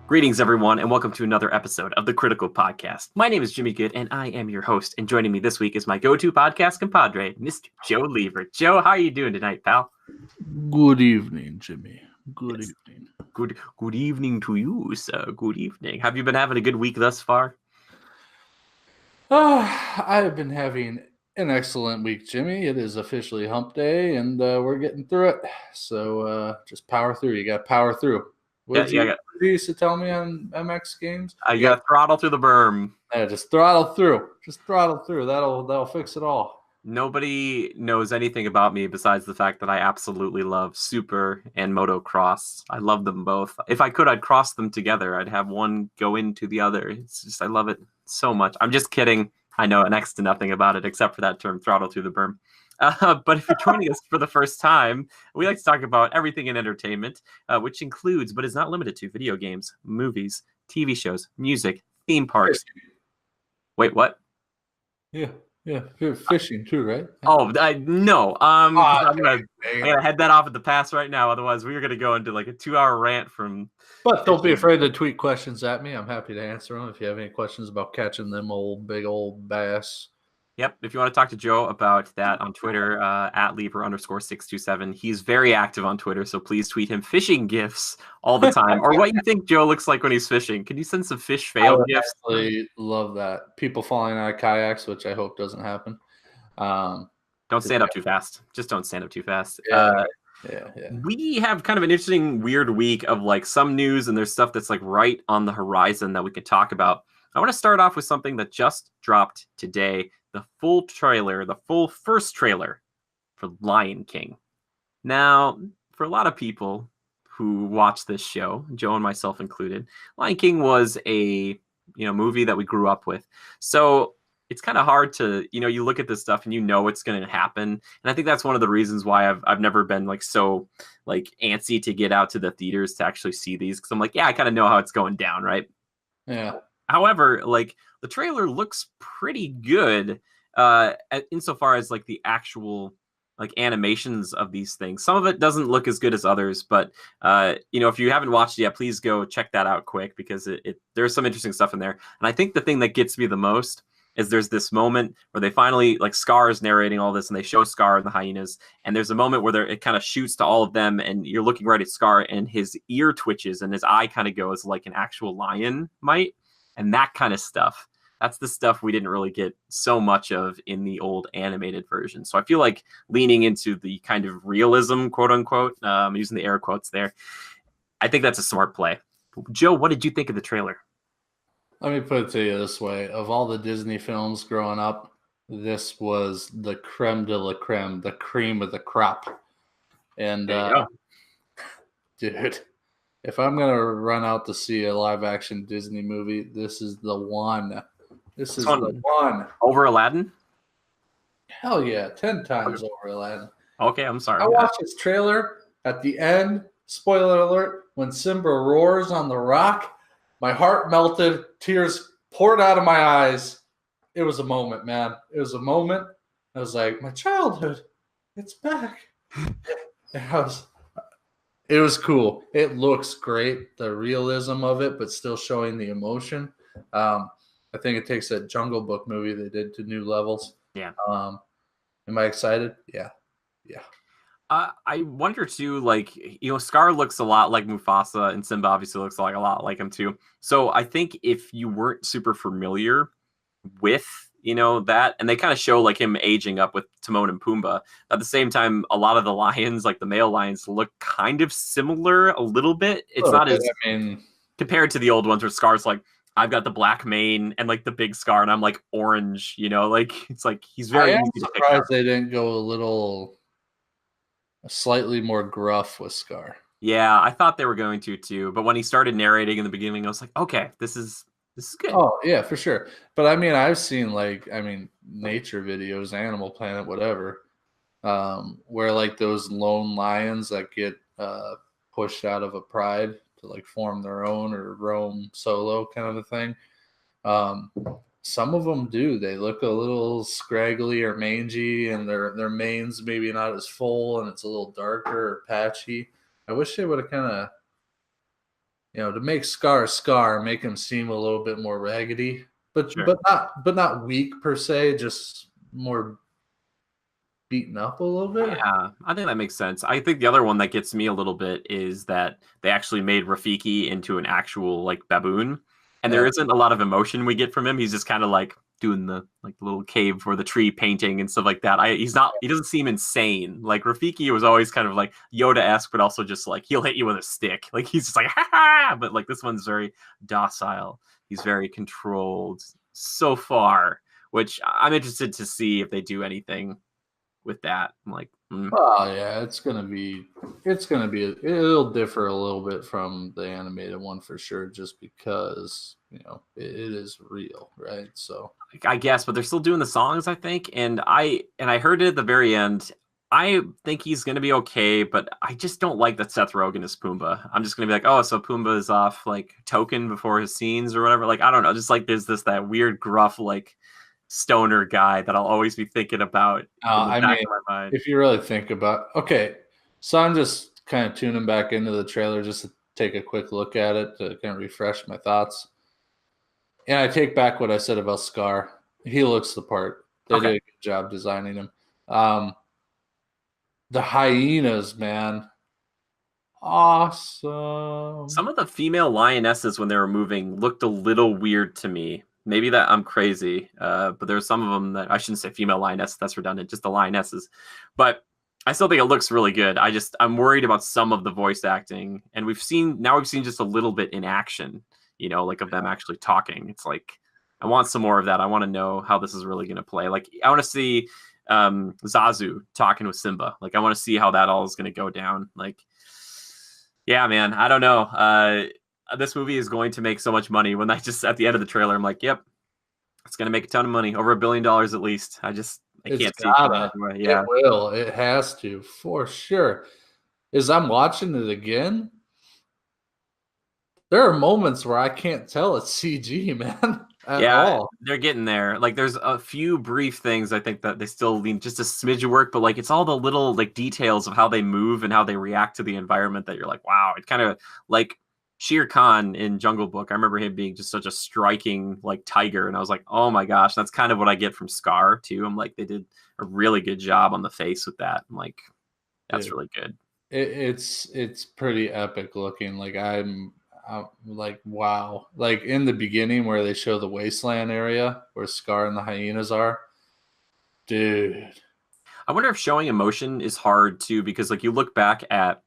Greetings, everyone, and welcome to another episode of the Critical Podcast. My name is Jimmy Good, and I am your host. And joining me this week is my go-to podcast compadre, Mr. Joe Lever. Joe, how are you doing tonight, pal? Good evening, Jimmy. Good evening. Good evening to you, sir. Good evening. Have you been having a good week thus far? I've been having an excellent week, Jimmy. It is officially hump day, and we're getting through it. So just power through. You got to power through. What you used to tell me on MX games? You got to throttle through the berm. Yeah, just throttle through. Just throttle through. That'll fix it all. Nobody knows anything about me besides the fact that I absolutely love Super and Motocross. I love them both. If I could, I'd cross them together. I'd have one go into the other. It's just, I love it so much. I'm just kidding. I know next to nothing about it except for that term, throttle through the berm. But if you're joining us for the first time, we like to talk about everything in entertainment, which includes, but is not limited to, video games, movies, TV shows, music, theme parks. Wait, what? Yeah, fishing too, right? Oh, no. I'm gonna head that off at the pass right now. Otherwise, we're gonna go into like a 2-hour rant from. But don't be afraid to tweet questions at me. I'm happy to answer them if you have any questions about catching them big old bass. Yep. If you want to talk to Joe about that on Twitter, at Lever_627. He's very active on Twitter, so please tweet him fishing gifs all the time. Or what you think Joe looks like when he's fishing. Can you send some fish fail gifs? I actually love that. People falling out of kayaks, which I hope doesn't happen. Don't stand up too fast. Just don't stand up too fast. Yeah. We have kind of an interesting, weird week of like some news, and there's stuff that's like right on the horizon that we could talk about. I want to start off with something that just dropped today. The full first trailer for Lion King. Now, for a lot of people who watch this show, Joe and myself included, Lion King was a movie that we grew up with. So it's kind of hard to, you look at this stuff and it's going to happen. And I think that's one of the reasons why I've never been like so like antsy to get out to the theaters to actually see these. Cause I'm like, yeah, I kind of know how it's going down. Right. Yeah. However, like the trailer looks pretty good insofar as like the actual like animations of these things. Some of it doesn't look as good as others, but if you haven't watched it yet, please go check that out quick because there's some interesting stuff in there. And I think the thing that gets me the most is there's this moment where they finally, like Scar is narrating all this and they show Scar and the hyenas. And there's a moment where it kind of shoots to all of them and you're looking right at Scar and his ear twitches and his eye kind of goes like an actual lion might. And that kind of stuff. That's the stuff we didn't really get so much of in the old animated version. So I feel like leaning into the kind of realism, quote unquote, using the air quotes there, I think that's a smart play. Joe, what did you think of the trailer? Let me put it to you this way. Of all the Disney films growing up, this was the creme de la creme, the cream of the crop. And, dude, if I'm going to run out to see a live-action Disney movie, this is the one. This is the one. Over Aladdin? Hell yeah, 10 times over Aladdin. Okay, I'm sorry. I watched this trailer at the end, spoiler alert, when Simba roars on the rock. My heart melted, tears poured out of my eyes. It was a moment, man. It was a moment. I was like, my childhood, it's back. It was cool. It looks great, the realism of it, but still showing the emotion. I think it takes that Jungle Book movie they did to new levels. Yeah. Am I excited? Yeah. I wonder too, like, Scar looks a lot like Mufasa and Simba obviously looks like a lot like him too. So I think if you weren't super familiar with, that, and they kind of show like him aging up with Timon and Pumbaa. At the same time, a lot of the lions, like the male lions, look kind of similar a little bit. It's not as compared to the old ones where Scar's like, I've got the black mane and like the big scar and I'm like orange, like it's like he's very easy to pick surprised they didn't go slightly more gruff with Scar. Yeah, I thought they were going to too, but when he started narrating in the beginning, I was like, okay, this is good. Oh yeah, for sure. But I mean, I've seen nature videos, Animal Planet, whatever, where like those lone lions that get pushed out of a pride to like form their own or roam solo kind of a thing. Some of them do. They look a little scraggly or mangy, and their mane's maybe not as full, and it's a little darker or patchy. I wish they would have kind of to make Scar, make him seem a little bit more raggedy, but Sure. not weak per se, just more beaten up a little bit. Yeah, I think that makes sense. I think the other one that gets me a little bit is that they actually made Rafiki into an actual like baboon, and there Yeah. isn't a lot of emotion we get from him. He's just kind of like doing the like the little cave for the tree painting and stuff like that. He doesn't seem insane. Like Rafiki was always kind of like Yoda-esque, but also just like he'll hit you with a stick. Like he's just like ha ha. But like this one's very docile. He's very controlled so far, which I'm interested to see if they do anything with that. I'm like, Oh yeah, it'll differ a little bit from the animated one for sure, just because it is real, right? So I guess, but they're still doing the songs, I think. And I heard it at the very end. I think he's gonna be okay, but I just don't like that Seth Rogen is Pumbaa. I'm just gonna be like, oh, so Pumbaa is off like token before his scenes or whatever. Like, I don't know. Just like there's that weird gruff like stoner guy that I'll always be thinking about in the I back mean, of my mind. if you really think about, okay, so I'm just kind of tuning back into the trailer just to take a quick look at it to kind of refresh my thoughts. And I take back what I said about Scar. He looks the part. They Okay. did a good job designing him. The hyenas, man, awesome. Some of the female lionesses when they were moving looked a little weird to me. Maybe that I'm crazy, but there's some of them that I shouldn't say female lioness. That's redundant. Just the lionesses, but I still think it looks really good. I'm worried about some of the voice acting, and we've seen just a little bit in action. Like of them actually talking. It's like I want some more of that. I want to know how this is really going to play. Like I want to see Zazu talking with Simba. Like I want to see how that all is going to go down. Like yeah, man, I don't know. This movie is going to make so much money. When I just at the end of the trailer, I'm like, yep, it's going to make a ton of money, over $1 billion at least. I It's can't see it going gotta. anywhere. It Yeah, will. It has to, for sure. As I'm watching it again, there are moments where I can't tell it's CG, man, at yeah, all. they're getting there. Like, there's a few brief things I think that they still need just a smidge of work, but like it's all the little like details of how they move and how they react to the environment that you're like, wow, it kind of like Shere Khan in Jungle Book. I remember him being just such a striking like tiger, and I was like, oh my gosh, that's kind of what I get from Scar too. I'm like, they did a really good job on the face with that. I'm like, that's Dude, really good. it's pretty epic looking. Like I'm like, wow. Like in the beginning where they show the wasteland area where Scar and the hyenas are, dude. I wonder if showing emotion is hard too, because like you look back at,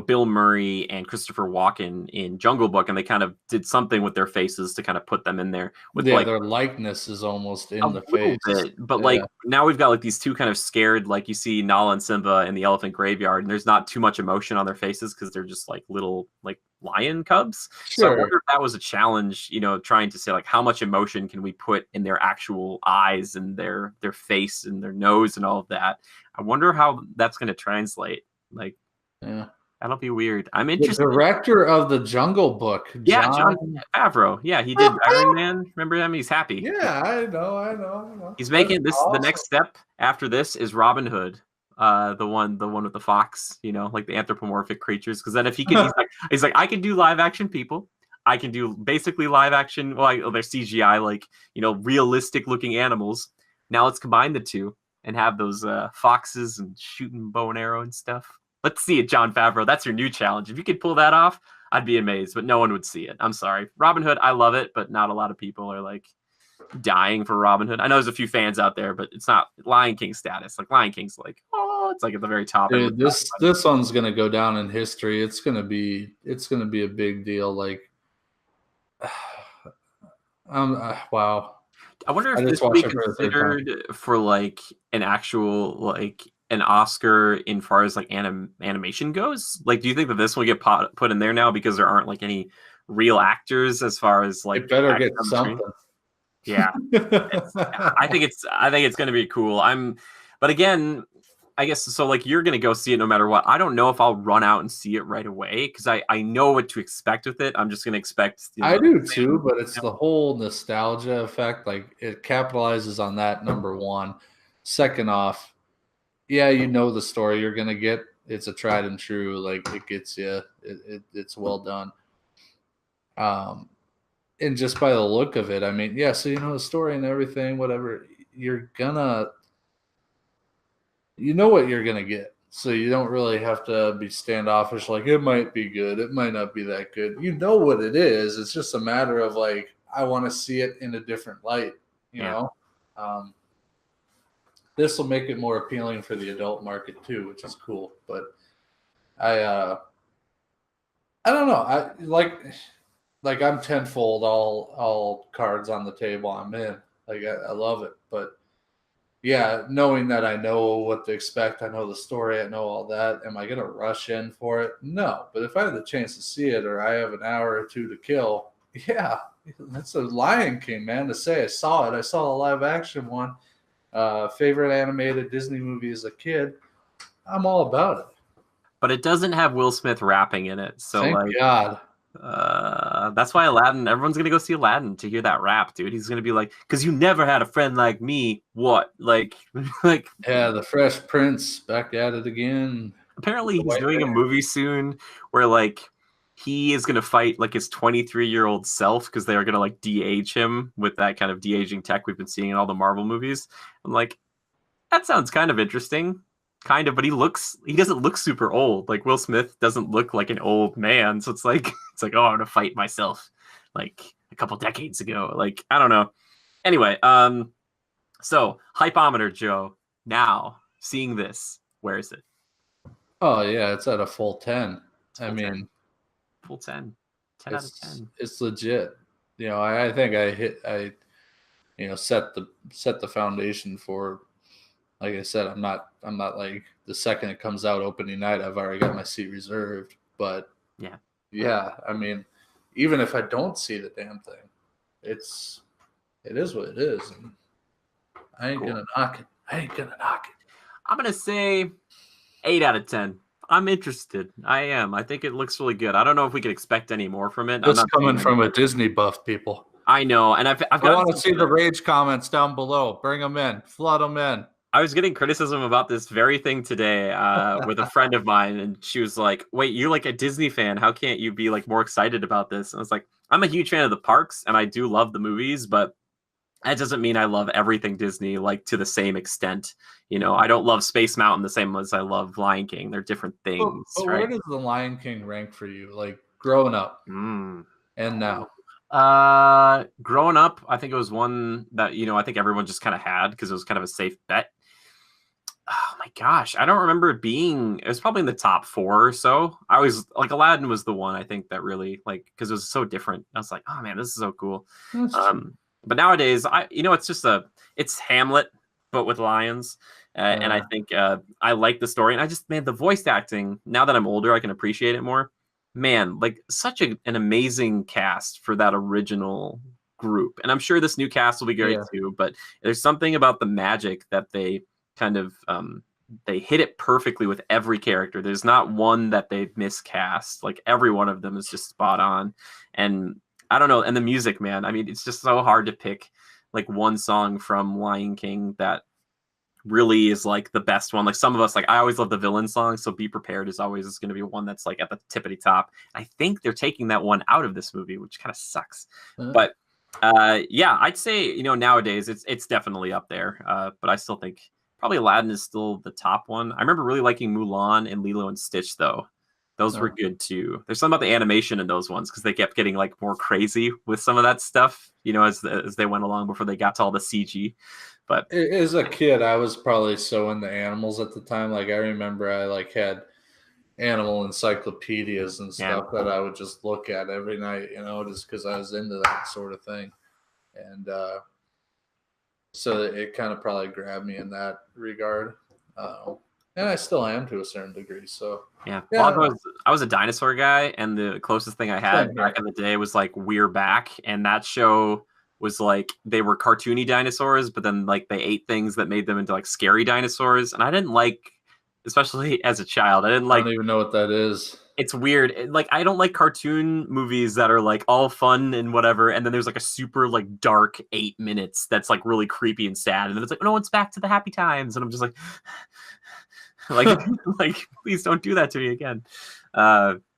Bill Murray and Christopher Walken in Jungle Book, and they kind of did something with their faces to kind of put them in there with Yeah, like their likeness is almost a in the little face. bit, but like Yeah, now we've got like these two kind of scared, like you see Nala and Simba in the elephant graveyard, and there's not too much emotion on their faces because they're just like little like lion cubs. So I sure. wonder if that was a challenge, trying to say like how much emotion can we put in their actual eyes and their face and their nose and all of that. I wonder how that's going to translate. Like Yeah. that'll be weird. I'm The interested. director of the Jungle Book, Yeah, John John. Favreau. Yeah, he did Iron Man. Remember him? He's happy. Yeah, I know. He's That's making this. The awesome. next step after this is Robin Hood, the one with the fox. Like the anthropomorphic creatures. Because then if he can, he's like, I can do live action people. I can do basically live action. Well, they're CGI, like realistic looking animals. Now let's combine the two and have those foxes and shooting bow and arrow and stuff. Let's see it, John Favreau. That's your new challenge. If you could pull that off, I'd be amazed. But no one would see it. I'm sorry, Robin Hood. I love it, but not a lot of people are like dying for Robin Hood. I know there's a few fans out there, but it's not Lion King status. Like Lion King's like, oh, it's like at the very top. Dude, Everyone's this one's gonna go down in history. It's gonna be a big deal. Like, wow. I wonder I if just this would be watched it for the third time. considered for like an actual like an Oscar in far as like animation goes. Like, do you think that this will get put in there now because there aren't like any real actors as far as like It better acting get on the screen? something. Yeah, I think it's going to be cool. But again, I guess so. Like you're going to go see it no matter what. I don't know if I'll run out and see it right away because I know what to expect with it. I'm just going to expect. I do too, but it's the whole nostalgia effect. Like it capitalizes on that, number one. Second off, yeah, you know the story you're gonna get. It's a tried and true. Like it gets you. It's well done. And just by the look of it, I mean, yeah, so the story and everything, whatever, you know what you're gonna get. So you don't really have to be standoffish, like it might be good, it might not be that good. You know what it is. It's just a matter of like, I want to see it in a different light, you Yeah. know. This will make it more appealing for the adult market too, which is cool. But I I don't know. I like I'm tenfold all cards on the table. I'm in. Like I love it. But yeah, knowing that I know what to expect, I know the story, I know all that. Am I gonna rush in for it? No. But if I have the chance to see it, or I have an hour or two to kill, yeah, that's a Lion King, man. To say I saw it, I saw a live action one. Favorite animated Disney movie as a kid. I'm all about it. But it doesn't have Will Smith rapping in it. So Thank like God. that's why Aladdin, everyone's gonna go see Aladdin to hear that rap, dude. He's gonna be like, because you never had a friend like me. What? Like like Yeah, the Fresh Prince back at it again. apparently The he's white doing a man. movie soon where like he is gonna fight like his 23-year-old self because they are gonna like de-age him with that kind of de-aging tech we've been seeing in all the Marvel movies. I'm like, that sounds kind of interesting. Kind of, but he doesn't look super old. Like Will Smith doesn't look like an old man. So it's like oh, I'm gonna fight myself like a couple decades ago. Like, I don't know. Anyway, so hypometer, Joe. Now, seeing this, where is it? Oh yeah, it's at a full 10. It's I full 10. mean, Full 10. 10 out of 10. it's legit. I think I set the foundation for. Like I said, I'm not like the second it comes out opening night, I've already got my seat reserved. But yeah, I mean, even if I don't see the damn thing, it is what it is. And I ain't gonna knock it. I ain't gonna knock it. I'm gonna say 8 out of 10. I'm interested. I am. I think it looks really good. I don't know if we could expect any more from it. This coming from a Disney buff, people. I know, and I've I got want to see the rage comments down below. Bring them in. Flood them in. I was getting criticism about this very thing today with a friend of mine, and she was like, "Wait, you're like a Disney fan. How can't you be like more excited about this?" And I was like, "I'm a huge fan of the parks, and I do love the movies, but that doesn't mean I love everything Disney like to the same extent. I don't love Space Mountain the same as I love Lion King. They're different things, But right?" where does the Lion King rank for you? Like growing up and now? Growing up, I think it was one that I think everyone just kind of had because it was kind of a safe bet. Oh my gosh, I don't remember it being. It was probably in the top 4 or so. I always like Aladdin was the one I think that really like because it was so different. I was like, oh man, this is so cool. But nowadays, it's Hamlet but with lions, and I think I like the story, and I just the voice acting. Now that I'm older, I can appreciate it more. Man, like such an amazing cast for that original group, and I'm sure this new cast will be great too. But there's something about the magic that they kind of they hit it perfectly with every character. There's not one that they've miscast. Like every one of them is just spot on. And I don't know. And the music, man, I mean, it's just so hard to pick like one song from Lion King that really is like the best one. Like some of us, like I always love the villain song. So Be Prepared is always going to be one that's like at the tippity top. I think they're taking that one out of this movie, which kind of sucks. But yeah, I'd say, nowadays it's definitely up there. But I still think probably Aladdin is still the top one. I remember really liking Mulan and Lilo and Stitch, though. Those were good, too. There's something about the animation in those ones, because they kept getting, like, more crazy with some of that stuff, as they went along before they got to all the CG. But as a kid, I was probably so into animals at the time. Like, I remember I, like, had animal encyclopedias and stuff that I would just look at every night, just because I was into that sort of thing. And, so it kind of probably grabbed me in that regard. And I still am to a certain degree. So yeah. Well, I was a dinosaur guy, and the closest thing I had back in the day was like We're Back, and that show was like they were cartoony dinosaurs, but then like they ate things that made them into like scary dinosaurs, and I didn't like, especially as a child, I don't even know what that is. It's weird. Like I don't like cartoon movies that are like all fun and whatever, and then there's like a super like dark 8 minutes that's like really creepy and sad, and then it's like, no, it's back to the happy times, and I'm just like, like please don't do that to me again.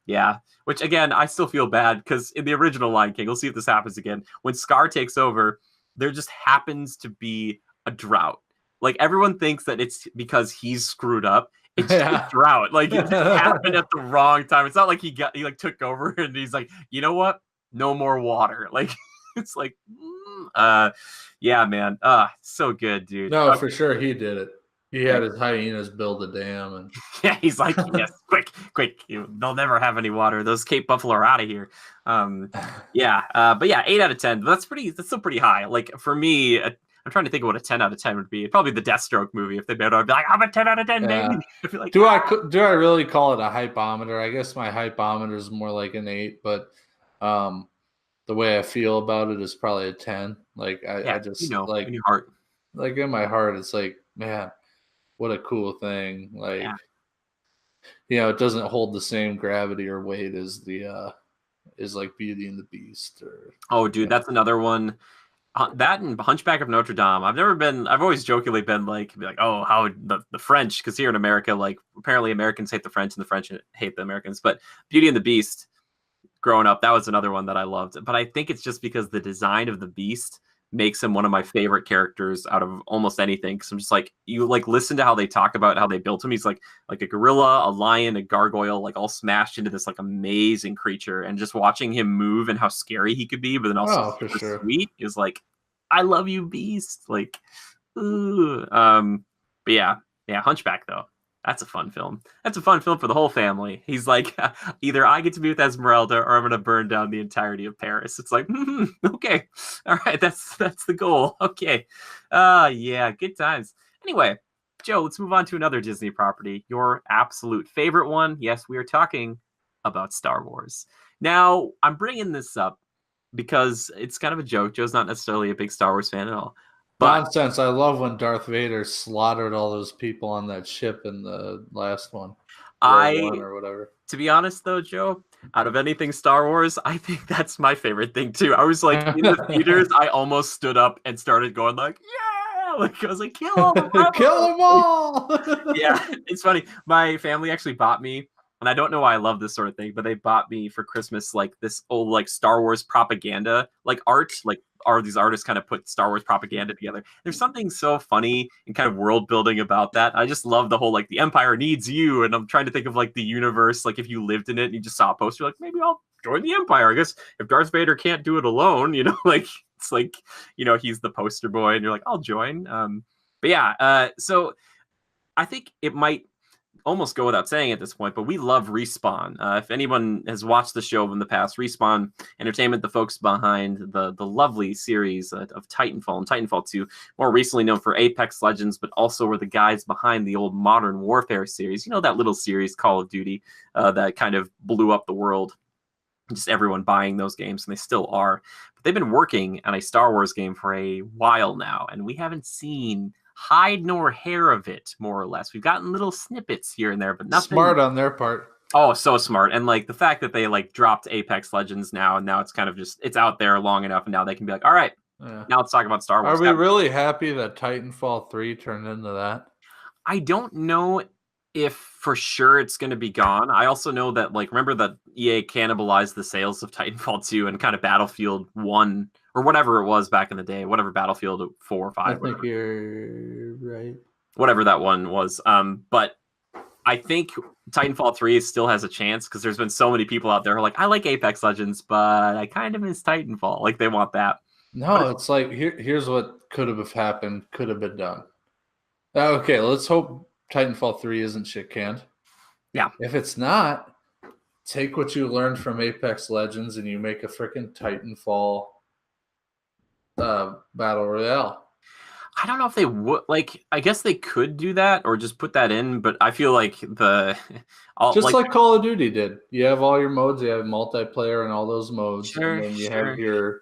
Yeah, which again, I still feel bad because in the original Lion King, we'll see if this happens again. When Scar takes over, there just happens to be a drought. Like everyone thinks that it's because he's screwed up. It's just a Yeah. drought. Like it just happened at the wrong time. It's not like he like took over and he's like, you know what? No more water. Like it's like, yeah, man. So good, dude. No, for sure he did it. He Okay. had his hyenas build a dam, and Yeah, he's like, yes, quick, quick. They'll never have any water. Those Cape Buffalo are out of here. Yeah, but yeah, 8 out of 10. That's still pretty high. Like for me, I'm trying to think of what a 10 out of 10 would be. Probably the Deathstroke movie. If they made it, I'd be like, I'm a 10 out of 10, yeah. baby. I'd be like, Do I really call it a hypometer? I guess my hypometer is more like an 8, but the way I feel about it is probably a 10. Like yeah, I just like in your heart. like in my heart, it's like, man, what a cool thing. Like, Yeah. it doesn't hold the same gravity or weight as the is like Beauty and the Beast or Oh, dude, that's another one. That and Hunchback of Notre Dame. I've always jokingly been like, oh, how the French, because here in America, like apparently Americans hate the French and the French hate the Americans. But Beauty and the Beast, growing up, that was another one that I loved. But I think it's just because the design of the Beast makes him one of my favorite characters out of almost anything. Because I'm just like, you like listen to how they talk about how they built him. He's like a gorilla, a lion, a gargoyle, like all smashed into this like amazing creature. And just watching him move and how scary he could be, but then also for super sure. sweet is like, I love you, Beast. Like, ooh. But yeah, Hunchback though. That's a fun film. That's a fun film for the whole family. He's like, either I get to be with Esmeralda or I'm going to burn down the entirety of Paris. It's like, okay. All right. That's the goal. Okay. Yeah. Good times. Anyway, Joe, let's move on to another Disney property. Your absolute favorite one. Yes, we are talking about Star Wars. Now, I'm bringing this up because it's kind of a joke. Joe's not necessarily a big Star Wars fan at all. But nonsense. I love when Darth Vader slaughtered all those people on that ship in the last one. One or whatever. To be honest though, Joe, out of anything Star Wars, I think that's my favorite thing too. I was like in the theaters, I almost stood up and started going like, yeah, like I was like, kill them, kill them all. Yeah, it's funny. My family actually bought me, and I don't know why I love this sort of thing, but they bought me for Christmas like this old like Star Wars propaganda like art, like these artists kind of put Star Wars propaganda together. There's something so funny and kind of world building about that. I just love the whole like the Empire needs you, and I'm trying to think of like the universe, like if you lived in it and you just saw a poster, like maybe I'll join the Empire. I guess if Darth Vader can't do it alone, like it's like he's the poster boy, and you're like I'll join. But yeah, so I think it might almost go without saying at this point, but we love Respawn. If anyone has watched the show in the past, Respawn Entertainment, the folks behind the lovely series of Titanfall and Titanfall 2, more recently known for Apex Legends, but also were the guys behind the old Modern Warfare series. That little series, Call of Duty, that kind of blew up the world. Just everyone buying those games, and they still are. But they've been working on a Star Wars game for a while now, and we haven't seen hide nor hair of it, more or less. We've gotten little snippets here and there, but nothing. Smart on their part. Oh, so smart. And like the fact that they like dropped Apex Legends now, and now it's kind of just it's out there long enough, and now they can be like, all right, now let's talk about Star Wars. Are we really happy that Titanfall 3 turned into that? I don't know if for sure it's going to be gone. I also know that, like, remember that EA cannibalized the sales of Titanfall 2 and kind of Battlefield 1 or whatever it was back in the day, whatever Battlefield 4 or 5. I think you're right. Whatever that one was. But I think Titanfall 3 still has a chance because there's been so many people out there who are like, I like Apex Legends, but I kind of miss Titanfall. Like, they want that. No, it's like, here's what could have happened, could have been done. Okay, let's hope Titanfall 3 isn't shit canned. Yeah. If it's not, take what you learned from Apex Legends and you make a freaking Titanfall Battle Royale. I don't know if they would, like, I guess they could do that or just put that in, but I feel like just like Call of Duty did. You have all your modes, you have multiplayer and all those modes. Sure, and then you have your,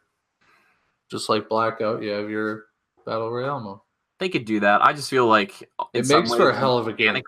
just like Blackout, you have your Battle Royale mode. they could do that. I just feel like in It some makes for ways, a hell of a game.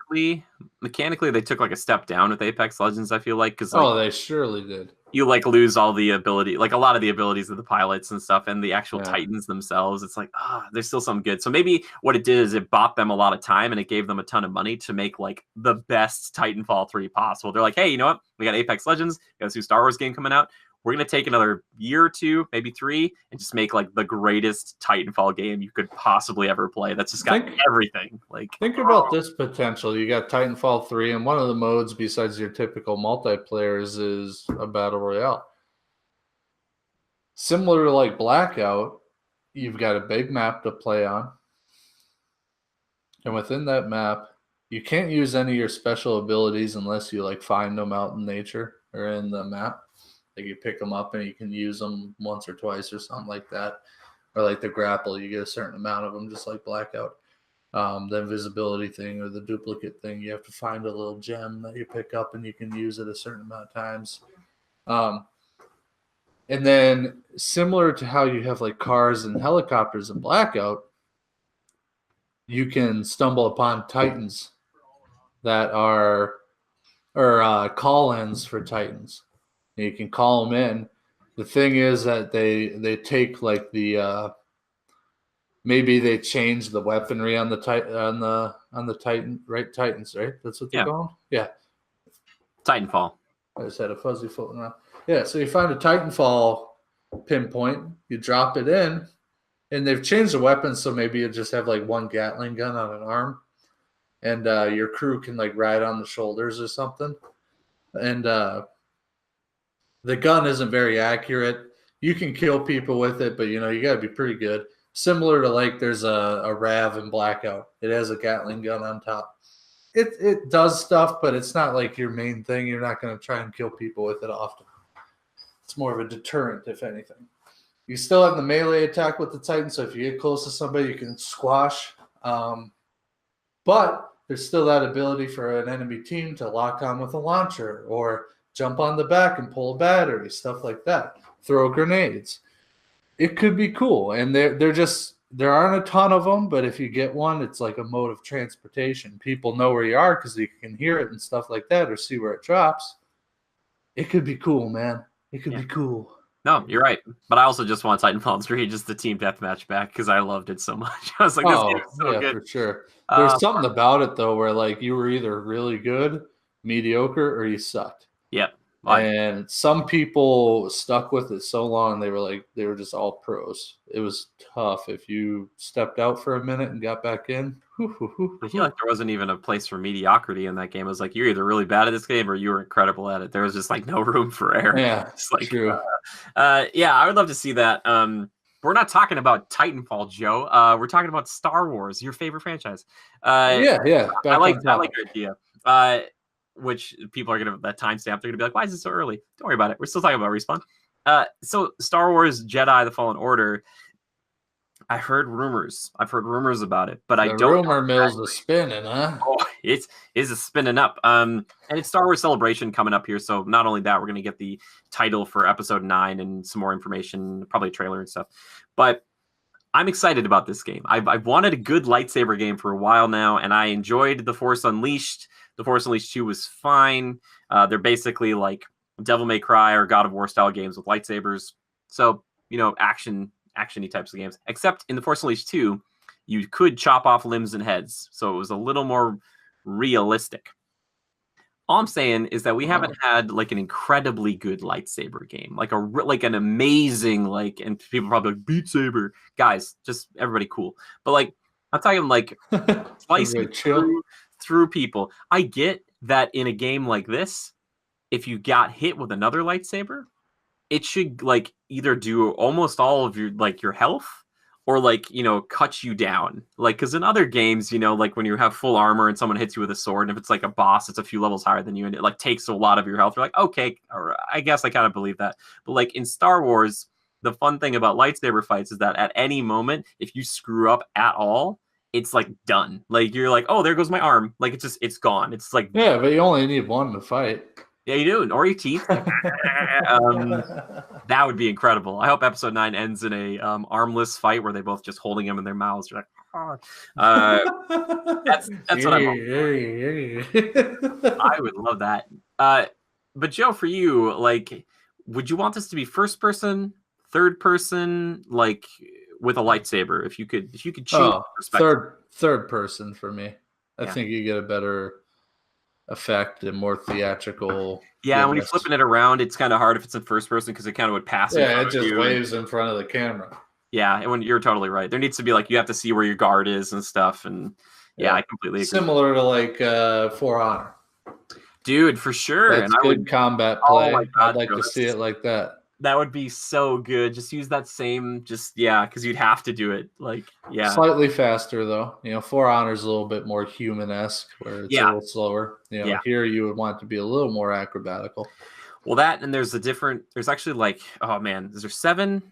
mechanically, they took like a step down with Apex Legends. I feel like because like Oh, they surely did. you like lose all the ability, like a lot of the abilities of the pilots and stuff, and the actual Yeah. Titans themselves. It's like there's still some good. So maybe what it did is it bought them a lot of time and it gave them a ton of money to make like the best Titanfall 3 possible. They're like, hey, you know what? We got Apex Legends, we got this new Star Wars game coming out. We're gonna take another year or two, maybe 3, and just make like the greatest Titanfall game you could possibly ever play. That's just got everything. Like, think about this potential. You got Titanfall 3, and one of the modes besides your typical multiplayers is a battle royale. Similar to like Blackout, you've got a big map to play on. And within that map, you can't use any of your special abilities unless you like find them out in nature or in the map. Like you pick them up and you can use them once or twice or something like that. Or like the grapple, you get a certain amount of them, just like Blackout. The invisibility thing or the duplicate thing, you have to find a little gem that you pick up and you can use it a certain amount of times. And then similar to how you have like cars and helicopters in Blackout, you can stumble upon Titans that are, or call-ins for Titans. And you can call them in. The thing is that they take like the maybe they change the weaponry on the Titan, right? Titans, right? That's what they're called. Yeah. Titanfall. I just had a fuzzy floating around. Yeah, so you find a Titanfall pinpoint, you drop it in, and they've changed the weapons, so maybe you just have like one Gatling gun on an arm, and your crew can like ride on the shoulders or something. And the gun isn't very accurate. You can kill people with it, but you got to be pretty good. Similar to like there's a Rav in Blackout. It has a Gatling gun on top. It does stuff, but it's not like your main thing. You're not going to try and kill people with it often. It's more of a deterrent, if anything. You still have the melee attack with the Titan, so if you get close to somebody, you can squash. But there's still that ability for an enemy team to lock on with a launcher or jump on the back and pull a battery, stuff like that. Throw grenades. It could be cool, and there aren't a ton of them, but if you get one, it's like a mode of transportation. People know where you are because you can hear it and stuff like that or see where it drops. It could be cool, man. It could be cool. No, you're right. But I also just want Titanfall 3, just the team deathmatch back because I loved it so much. I was like, this game is so good. For sure. There's something about it, though, where like you were either really good, mediocre, or you sucked. Yep. And some people stuck with it so long they were just all pros. It was tough if you stepped out for a minute and got back in. I feel like there wasn't even a place for mediocrity in that game. It was like you're either really bad at this game or you were incredible at it. There was just like no room for error. Yeah, it's like true. I would love to see that. We're not talking about Titanfall, Joe. We're talking about Star Wars, your favorite franchise. Yeah. I like your idea. Which people are gonna that timestamp. They're gonna be like, "Why is it so early?" Don't worry about it. We're still talking about Respawn. So Star Wars Jedi: The Fallen Order. I heard rumors. I've heard rumors about it, but I don't. Rumor mill's a spinning, huh? Oh, it is a spinning up. And it's Star Wars Celebration coming up here. So not only that, we're gonna get the title for Episode 9 and some more information, probably a trailer and stuff. But I'm excited about this game. I've wanted a good lightsaber game for a while now, and I enjoyed The Force Unleashed. The Force Unleashed 2 was fine. They're basically like Devil May Cry or God of War style games with lightsabers. So, action-y types of games. Except in The Force Unleashed 2, you could chop off limbs and heads. So it was a little more realistic. All I'm saying is that we haven't had like an incredibly good lightsaber game, like an amazing and people probably like Beat Saber, guys, just everybody cool. But like I'm talking like slicing through people. I get that in a game like this, if you got hit with another lightsaber, it should like either do almost all of your health or cut you down. Like, because in other games, like when you have full armor and someone hits you with a sword, and if it's like a boss, it's a few levels higher than you, and it like takes a lot of your health. You're like, okay, I guess I kind of believe that. But like in Star Wars, the fun thing about lightsaber fights is that at any moment, if you screw up at all, it's like done. Like you're like, oh, there goes my arm. Like it's gone. It's like but you only need one to fight. Yeah, you do, or your teeth. That would be incredible. I hope episode 9 ends in a armless fight where they both just holding him in their mouths. You're like, oh. That's what I'm hoping for. I would love that. But Joe, for you, like, would you want this to be first person, third person, like with a lightsaber? If you could choose perspective. Third person for me. I Yeah. think you get a better effect and more theatrical. Yeah, when you're flipping it around, it's kind of hard if it's in first person because it kind of would pass. Yeah, it just waves in front of the camera. Yeah, and when you're totally right, there needs to be like you have to see where your guard is and stuff. And yeah, I completely agree. Similar to like For Honor, dude, for sure. That's good combat play. Oh my God, I'd like to see it like that. That would be so good. Just use that same, because you'd have to do it. Like, yeah. Slightly faster, though. For Honor's a little bit more human-esque, where it's a little slower. Here you would want it to be a little more acrobatical. Well, that, and there's actually like, oh man, is there seven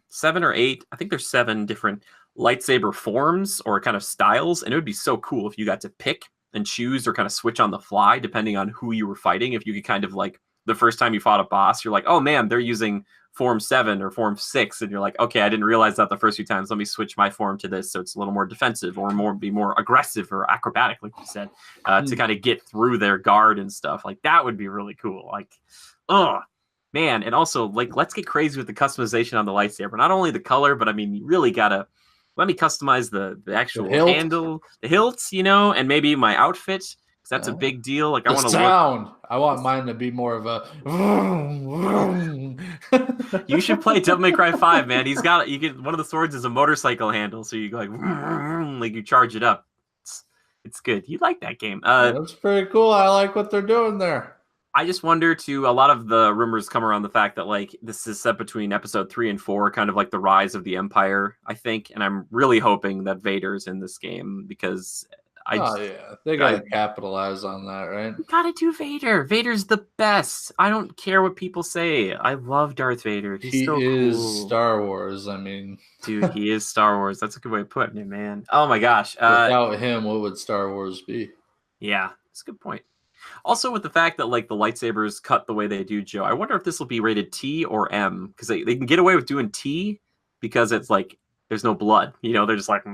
or eight? I think there's 7 different lightsaber forms or kind of styles. And it would be so cool if you got to pick and choose or kind of switch on the fly, depending on who you were fighting. If you could kind of like, the first time you fought a boss, you're like, oh man, they're using form 7 or form 6, and you're like, okay, I didn't realize that the first few times. Let me switch my form to this so it's a little more defensive or be more aggressive or acrobatic, like you said, to kind of get through their guard and stuff. Like that would be really cool. Like, oh man, and also like let's get crazy with the customization on the lightsaber. Not only the color, but I mean, you really gotta let me customize the actual handle, the hilts, and maybe my outfit. That's a big deal. Like I want to sound. I want mine to be more of a. You should play Devil May Cry 5, man. You get one of the swords is a motorcycle handle, so you go like you charge it up. It's good. You like that game? That's pretty cool. I like what they're doing there. I just wonder too. A lot of the rumors come around the fact that like this is set between episode 3 and 4, kind of like the rise of the Empire, I think, and I'm really hoping that Vader's in this game because. They gotta capitalize on that, right? We gotta do Vader. Vader's the best. I don't care what people say. I love Darth Vader. He so is cool. Star Wars. I mean, dude, he is Star Wars. That's a good way of putting it, man. Oh my gosh. Without him, what would Star Wars be? Yeah, that's a good point. Also, with the fact that like the lightsabers cut the way they do, Joe, I wonder if this will be rated T or M because they can get away with doing T because it's like there's no blood. They're just like.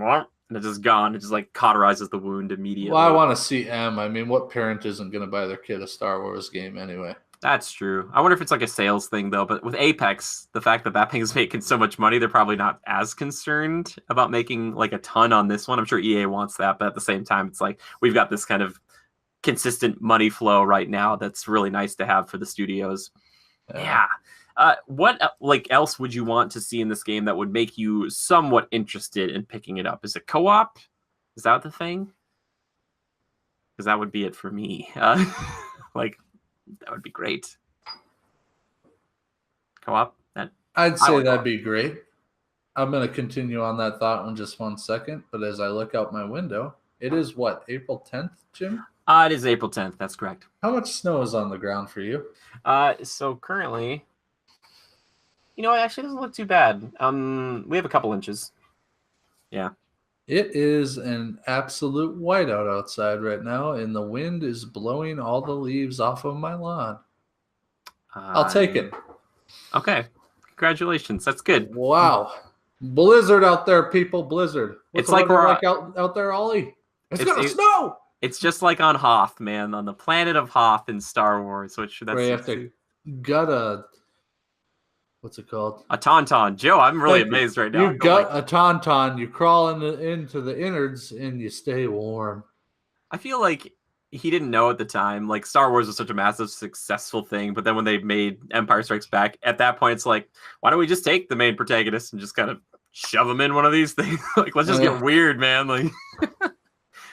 And it's just gone. It just like cauterizes the wound immediately. Well, I want to see M. I mean, what parent isn't going to buy their kid a Star Wars game anyway? That's true. I wonder if it's like a sales thing though. But with Apex, the fact that thing is making so much money, they're probably not as concerned about making like a ton on this one. I'm sure EA wants that, but at the same time, it's like we've got this kind of consistent money flow right now. That's really nice to have for the studios. Yeah. What like else would you want to see in this game that would make you somewhat interested in picking it up? Is it co-op? Is that the thing? Because that would be it for me. Like that would be great. Co-op? I'd say that'd be great. I'm going to continue on that thought in just 1 second. But as I look out my window, it is what, April 10th, Jim? It is April 10th. That's correct. How much snow is on the ground for you? So currently. It actually doesn't look too bad. We have a couple inches. Yeah. It is an absolute whiteout outside right now, and the wind is blowing all the leaves off of my lawn. I'll take it. Okay. Congratulations. That's good. Wow. Blizzard out there, people. Blizzard. What's it's like we're like out there, Ollie. It's gonna snow. It's just like on Hoth, man, on the planet of Hoth in Star Wars, which that's where you have to gut a. What's it called? A tauntaun. Joe, I'm really amazed right now. You gut a tauntaun, you crawl into the innards, and you stay warm. I feel like he didn't know at the time. Like, Star Wars was such a massive, successful thing, but then when they made Empire Strikes Back, at that point, it's like, why don't we just take the main protagonist and just kind of shove him in one of these things? Like, let's just get weird, man. Like,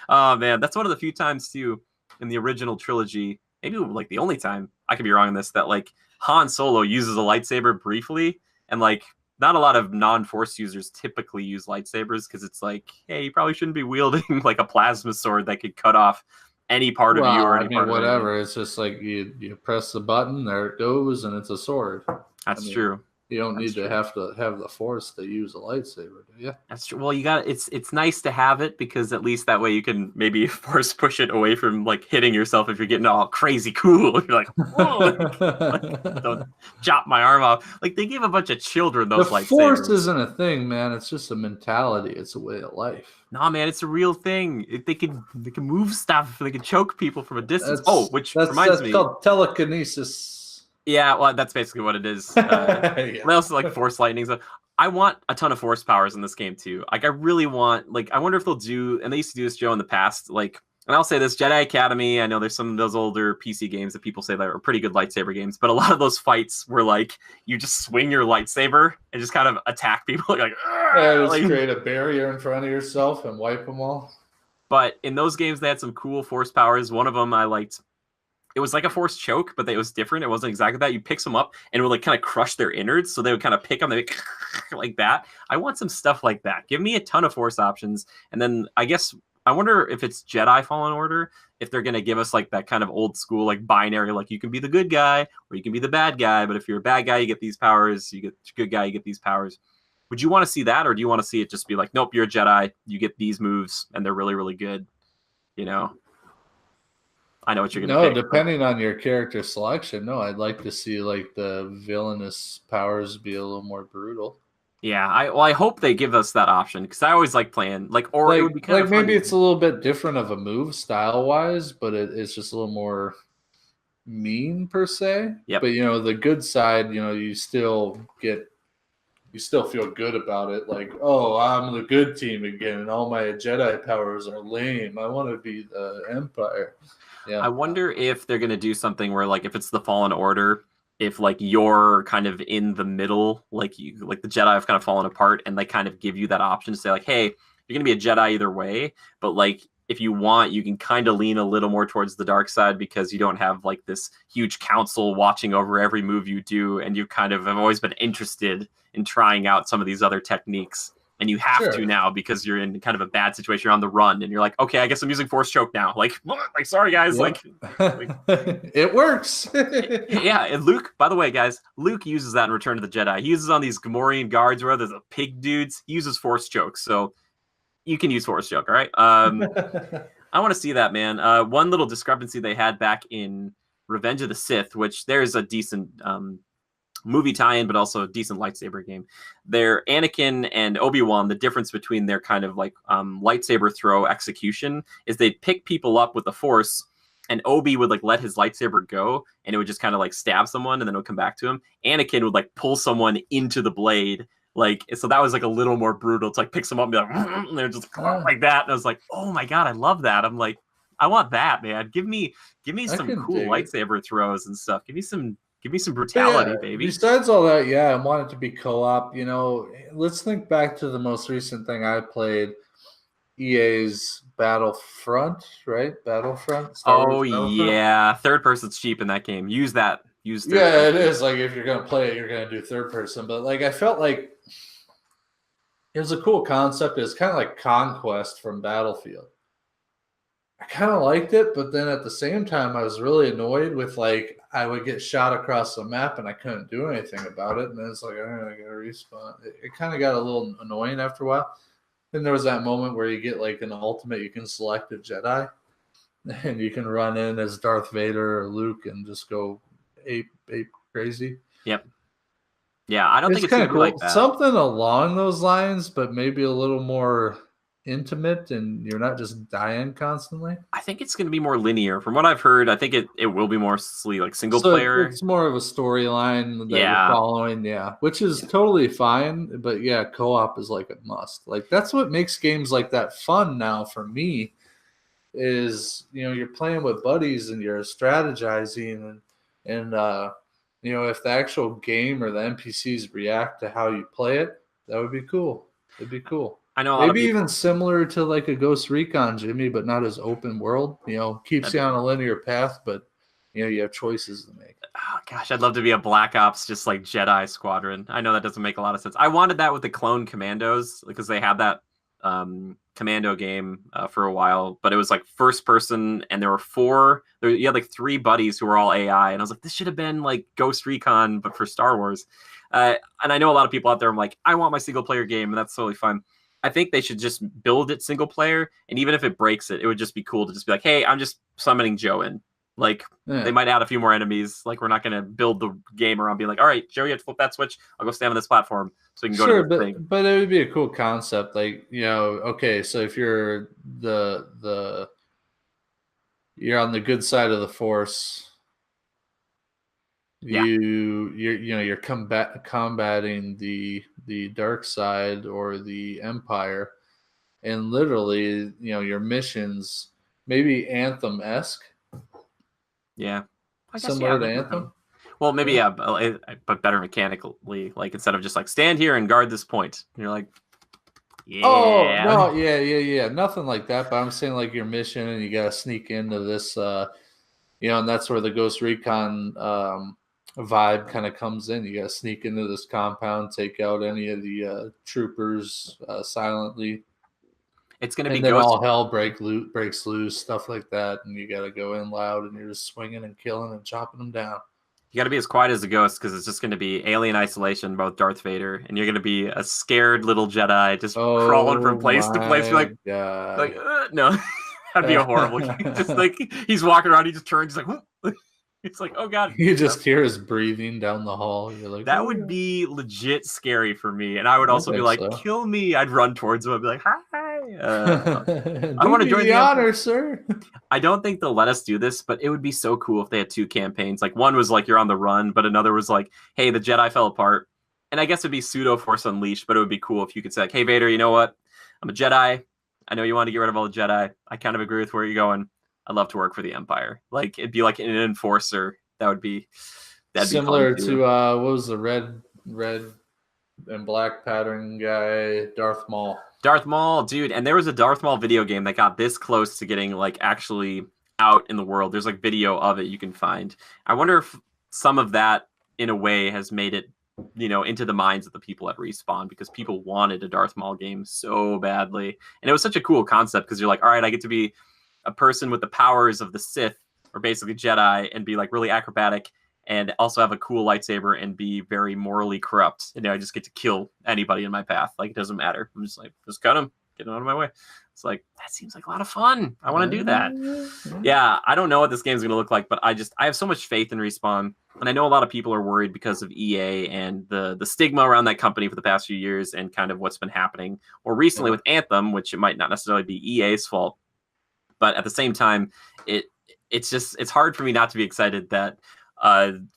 oh, man. That's one of the few times, too, in the original trilogy, maybe, like, the only time, I could be wrong on this, that, like, Han Solo uses a lightsaber briefly, and like not a lot of non-Force users typically use lightsabers because it's like, hey, you probably shouldn't be wielding like a plasma sword that could cut off any part of you or any part whatever. It's just like you press the button, there it goes, and it's a sword. That's true. You don't That's need to true. have the Force to use a lightsaber, do you? That's true. Well, you got it's nice to have it because at least that way you can maybe force push it away from like hitting yourself if you're getting all crazy cool. You're like, whoa, like don't chop my arm off. Like they gave a bunch of children The those Force lightsabers. isn't a thing, man. It's just a mentality. It's a way of life. Nah, man, it's a real thing. They can move stuff. They can choke people from a distance. Oh, which reminds That's me, called telekinesis. yeah, well, that's basically what it is. Yeah. They also like force lightning stuff. I want a ton of force powers in this game too. Like I really want. Like I wonder if they'll do. And they used to do this, Joe, in the past. Like, and I'll say this: Jedi Academy. I know there's some of those older PC games that people say that are pretty good lightsaber games, but a lot of those fights were like you just swing your lightsaber and just kind of attack people. Like, Yeah, just like. create a barrier in front of yourself and wipe them all. But in those games, they had some cool force powers. One of them I liked. It was like a force choke, but it was different. It wasn't exactly that. You pick them up and it would like kind of crush their innards. So they would kind of pick them they would like that. I want some stuff like that. Give me a ton of force options. And then I guess I wonder if it's Jedi Fallen Order, if they're going to give us like that kind of old school, like binary, like you can be the good guy or you can be the bad guy. But if you're a bad guy, you get these powers. You get good guy, you get these powers. Would you want to see that? Or do you want to see it just be like, nope, you're a Jedi. You get these moves and they're really, really good. You know, I know what you're going to No, pick. But depending on your character selection, no, I'd like to see like the villainous powers be a little more brutal. yeah, I hope they give us that option because I always like playing like, or it would be kind of Maybe fun. it's a little bit different of a move style wise, but it's just a little more mean per se. Yep. But the good side, you still feel good about it. Like, oh, I'm the good team again, and all my Jedi powers are lame. I want to be the Empire. Yeah, I wonder if they're gonna do something where like if it's the Fallen Order, if like you're kind of in the middle, like you like the Jedi have kind of fallen apart, and they kind of give you that option to say like, hey, you're gonna be a Jedi either way, but like if you want, you can kind of lean a little more towards the dark side because you don't have like this huge council watching over every move you do, and you kind of have always been interested in trying out some of these other techniques. And you have to sure. now because you're in kind of a bad situation. You're on the run, and you're like, okay, I guess I'm using force choke now. Like, sorry guys, Yep. like It works. yeah. And Luke, by the way, guys, Luke uses that in Return of the Jedi. He uses on these Gamorrean guards where there's a pig dudes. He uses force choke, so you can use force choke. All right. I want to see that, man. One little discrepancy they had back in Revenge of the Sith, which there's a decent movie tie-in, but also a decent lightsaber game. Their Anakin and Obi-Wan, the difference between their kind of like lightsaber throw execution is they'd pick people up with the Force, and Obi would like let his lightsaber go, and it would just kind of like stab someone, and then it would come back to him. Anakin would like pull someone into the blade. Like, so that was like a little more brutal. It's like picks them up and be like, and they're just like that. And I was like, oh my God, I love that. I'm like, I want that, man. Give me I some can cool dig it. lightsaber throws and stuff. Give me some But yeah, brutality, baby. besides all that, yeah, I want it to be co-op. Let's think back to the most recent thing I played, EA's Battlefront, right? Battlefront, Star Wars Oh Battlefront. yeah, third person's cheap in that game. Use that. Use third Yeah, it person. is. Like if you're gonna play it, you're gonna do third person. But like I felt like it was a cool concept. It's kind of like Conquest from Battlefield. I kind of liked it, but then at the same time, I was really annoyed with like I would get shot across the map and I couldn't do anything about it. And then it's like, I gotta respawn. It kind of got a little annoying after a while. Then there was that moment where you get like an ultimate, you can select a Jedi and you can run in as Darth Vader or Luke and just go ape crazy. Yep. Yeah, I don't think It's it's kind gonna of be like cool. that. Something along those lines, but maybe a little more intimate and you're not just dying constantly. I think it's gonna be more linear. From what I've heard, I think it will be mostly like single So player. it's more of a storyline that you're Yeah. following, yeah, which is Yeah. totally fine. But yeah, co-op is like a must. Like that's what makes games like that fun now for me. Is you're playing with buddies and you're strategizing and if the actual game or the NPCs react to how you play it, that would be cool. It'd be cool. I know a lot of Maybe even people. similar to like a Ghost Recon, Jimmy, but not as open world. Keeps That'd you be on a cool. linear path, but you have choices to make. Oh, gosh, I'd love to be a Black Ops, just like Jedi Squadron. I know that doesn't make a lot of sense. I wanted that with the Clone Commandos because they had that commando game for a while, but it was like first person, and there were four. You had like three buddies who were all AI, and I was like, this should have been like Ghost Recon, but for Star Wars. And I know a lot of people out there are like, I want my single player game, and that's totally fine. I think they should just build it single player, and even if it breaks it, it would just be cool to just be like, hey, I'm just summoning Joe in. Like, they might add a few more enemies. Like, we're not going to build the game around being like, all right, Joe, you have to flip that switch. I'll go stand on this platform so we can go to the thing. But it would be a cool concept. Like, okay, so if you're you're on the good side of the Force, you're combating the dark side or the Empire, and literally, your missions maybe Anthem-esque. Yeah, I guess, similar to Anthem. Well, maybe but better mechanically. Like, instead of just like stand here and guard this point, you're like, yeah. Oh no, yeah, nothing like that. But I'm saying like your mission, and you gotta sneak into this, and that's where the Ghost Recon vibe kind of comes in. You gotta sneak into this compound, take out any of the troopers silently. It's going to be then all hell breaks loose, stuff like that, and you got to go in loud, and you're just swinging and killing and chopping them down. You got to be as quiet as a ghost, because it's just going to be Alien Isolation, both Darth Vader, and you're going to be a scared little Jedi just crawling from place to place. You're like no, that'd be a horrible. Just like he's walking around, he just turns, he's like, it's like, oh god, you just hear his breathing down the hall. You're like, that would be legit scary for me, and I would also be like, kill me. I'd run towards him. I'd be like, hi. I want to join the honor, sir. I don't think they'll let us do this, but it would be so cool if they had two campaigns. Like, one was like you're on the run, but another was like, hey, the Jedi fell apart. And I guess it'd be pseudo Force Unleashed, but it would be cool if you could say, like, hey, Vader, you know what? I'm a Jedi. I know you want to get rid of all the Jedi. I kind of agree with where you're going. I'd love to work for the Empire. Like, it'd be like an enforcer. That'd be similar to what was the red and black pattern guy, Darth Maul. Darth Maul, dude. And there was a Darth Maul video game that got this close to getting like actually out in the world. There's like video of it you can find. I wonder if some of that in a way has made it, into the minds of the people at Respawn, because people wanted a Darth Maul game so badly. And it was such a cool concept, because you're like, all right, I get to be a person with the powers of the Sith, or basically Jedi, and be like really acrobatic, and also have a cool lightsaber and be very morally corrupt. And I just get to kill anybody in my path. Like, it doesn't matter. I'm just like, just cut him, get him out of my way. It's like, that seems like a lot of fun. I want to do that. Yeah, I don't know what this game's going to look like, but I have so much faith in Respawn. And I know a lot of people are worried because of EA and the stigma around that company for the past few years, and kind of what's been happening more recently with Anthem, which it might not necessarily be EA's fault. But at the same time, it's hard for me not to be excited that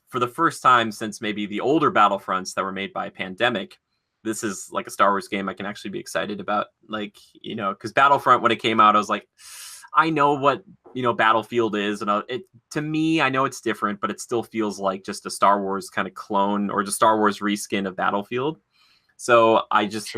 for the first time since maybe the older Battlefronts that were made by Pandemic, this is like a Star Wars game I can actually be excited about. Like, because Battlefront, when it came out, I was like, I know what, Battlefield is. And to me, I know it's different, but it still feels like just a Star Wars kind of clone, or just Star Wars reskin of Battlefield. So I just,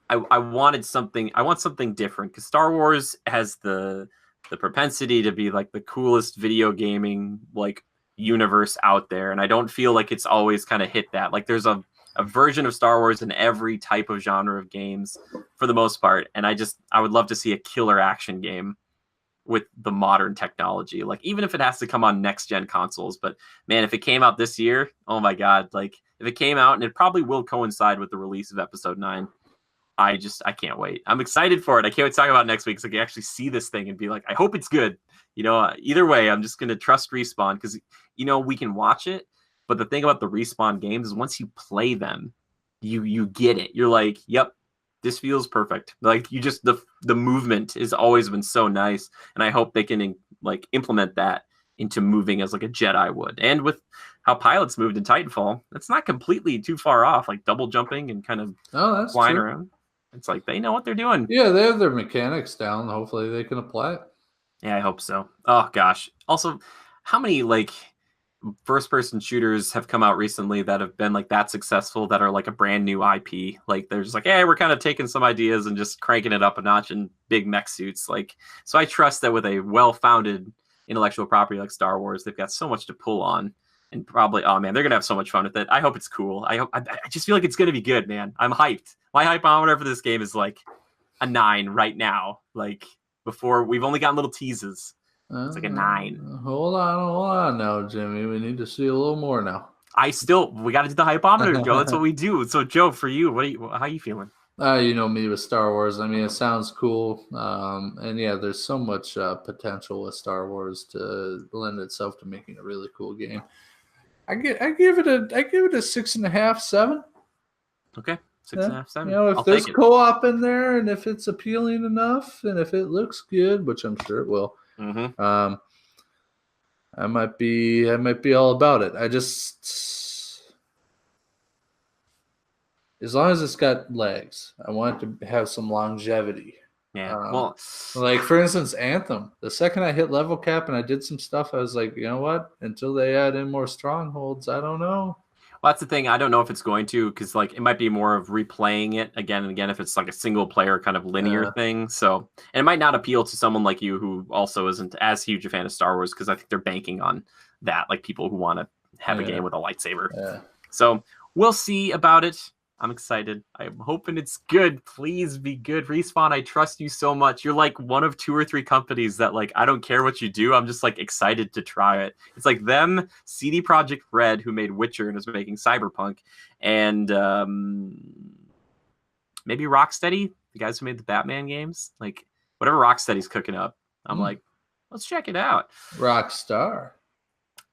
I wanted something, I want something different, because Star Wars has the propensity to be like the coolest video gaming, like, universe out there, and I don't feel like it's always kind of hit that. Like, there's a version of Star Wars in every type of genre of games for the most part, and I would love to see a killer action game with the modern technology, like, even if it has to come on next gen consoles. But man, if it came out this year, oh my god, like, if it came out, and it probably will coincide with the release of Episode 9, I can't wait. I'm excited for it. I can't wait to talk about it next week, so I can actually see this thing and be like, I hope it's good. Either way, I'm just going to trust Respawn, because, we can watch it. But the thing about the Respawn games is once you play them, you get it. You're like, yep, this feels perfect. Like, you just, the movement has always been so nice. And I hope they can like implement that into moving as like a Jedi would. And with how pilots moved in Titanfall, it's not completely too far off, like double jumping and kind of flying around. It's like they know what they're doing. Yeah, they have their mechanics down. Hopefully they can apply it. Yeah, I hope so. Oh gosh. Also, how many like first-person shooters have come out recently that have been like that successful, that are like a brand new IP? Like, they're just like, hey, we're kind of taking some ideas and just cranking it up a notch in big mech suits. Like, so I trust that with a well-founded intellectual property like Star Wars, they've got so much to pull on. And probably, oh man, they're gonna have so much fun with it. I hope it's cool. I just feel like it's gonna be good, man. I'm hyped. My hypeometer for this game is like a 9 right now. Like, before, we've only gotten little teases. It's like a 9. Hold on now, Jimmy. We need to see a little more now. We got to do the hypometer, Joe. That's what we do. So, Joe, for you, how are you feeling? You know me with Star Wars. I mean, it sounds cool, and yeah, there's so much potential with Star Wars to lend itself to making a really cool game. I give it a 6.5, 7. Okay, 6.5, 7. You know, if there's co-op in there, and if it's appealing enough, and if it looks good, which I'm sure it will, I might be all about it. I just, as long as it's got legs, I want it to have some longevity. Yeah. Like for instance, Anthem. The second I hit level cap and I did some stuff, I was like, you know what? Until they add in more strongholds, I don't know. Well, that's the thing. I don't know if it's going to, because like it might be more of replaying it again and again if it's like a single player kind of linear thing. So, and it might not appeal to someone like you who also isn't as huge a fan of Star Wars, because I think they're banking on that, like people who want to have a game with a lightsaber. Yeah. So we'll see about it. I'm excited. I'm hoping it's good. Please be good. Respawn, I trust you so much. You're like one of 2 or 3 companies that like, I don't care what you do. I'm just like excited to try it. It's like them, CD Projekt Red, who made Witcher and is making Cyberpunk, and maybe Rocksteady, the guys who made the Batman games. Like whatever Rocksteady's cooking up, I'm like, let's check it out. Rockstar.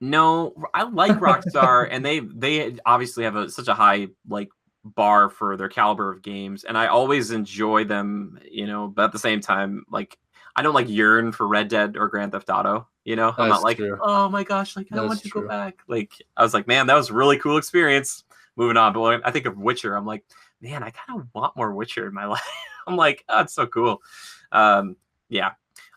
No, I like Rockstar, and they obviously have such a high like bar for their caliber of games, and I always enjoy them, you know, but at the same time, like I don't like yearn for Red Dead or Grand Theft Auto, you know. I'm not like, oh my gosh, like I want to go back. Like I was like, man, that was a really cool experience. Moving on. But when I think of Witcher, I'm like, man, I kind of want more Witcher in my life. I'm like, oh, it's so cool. Yeah.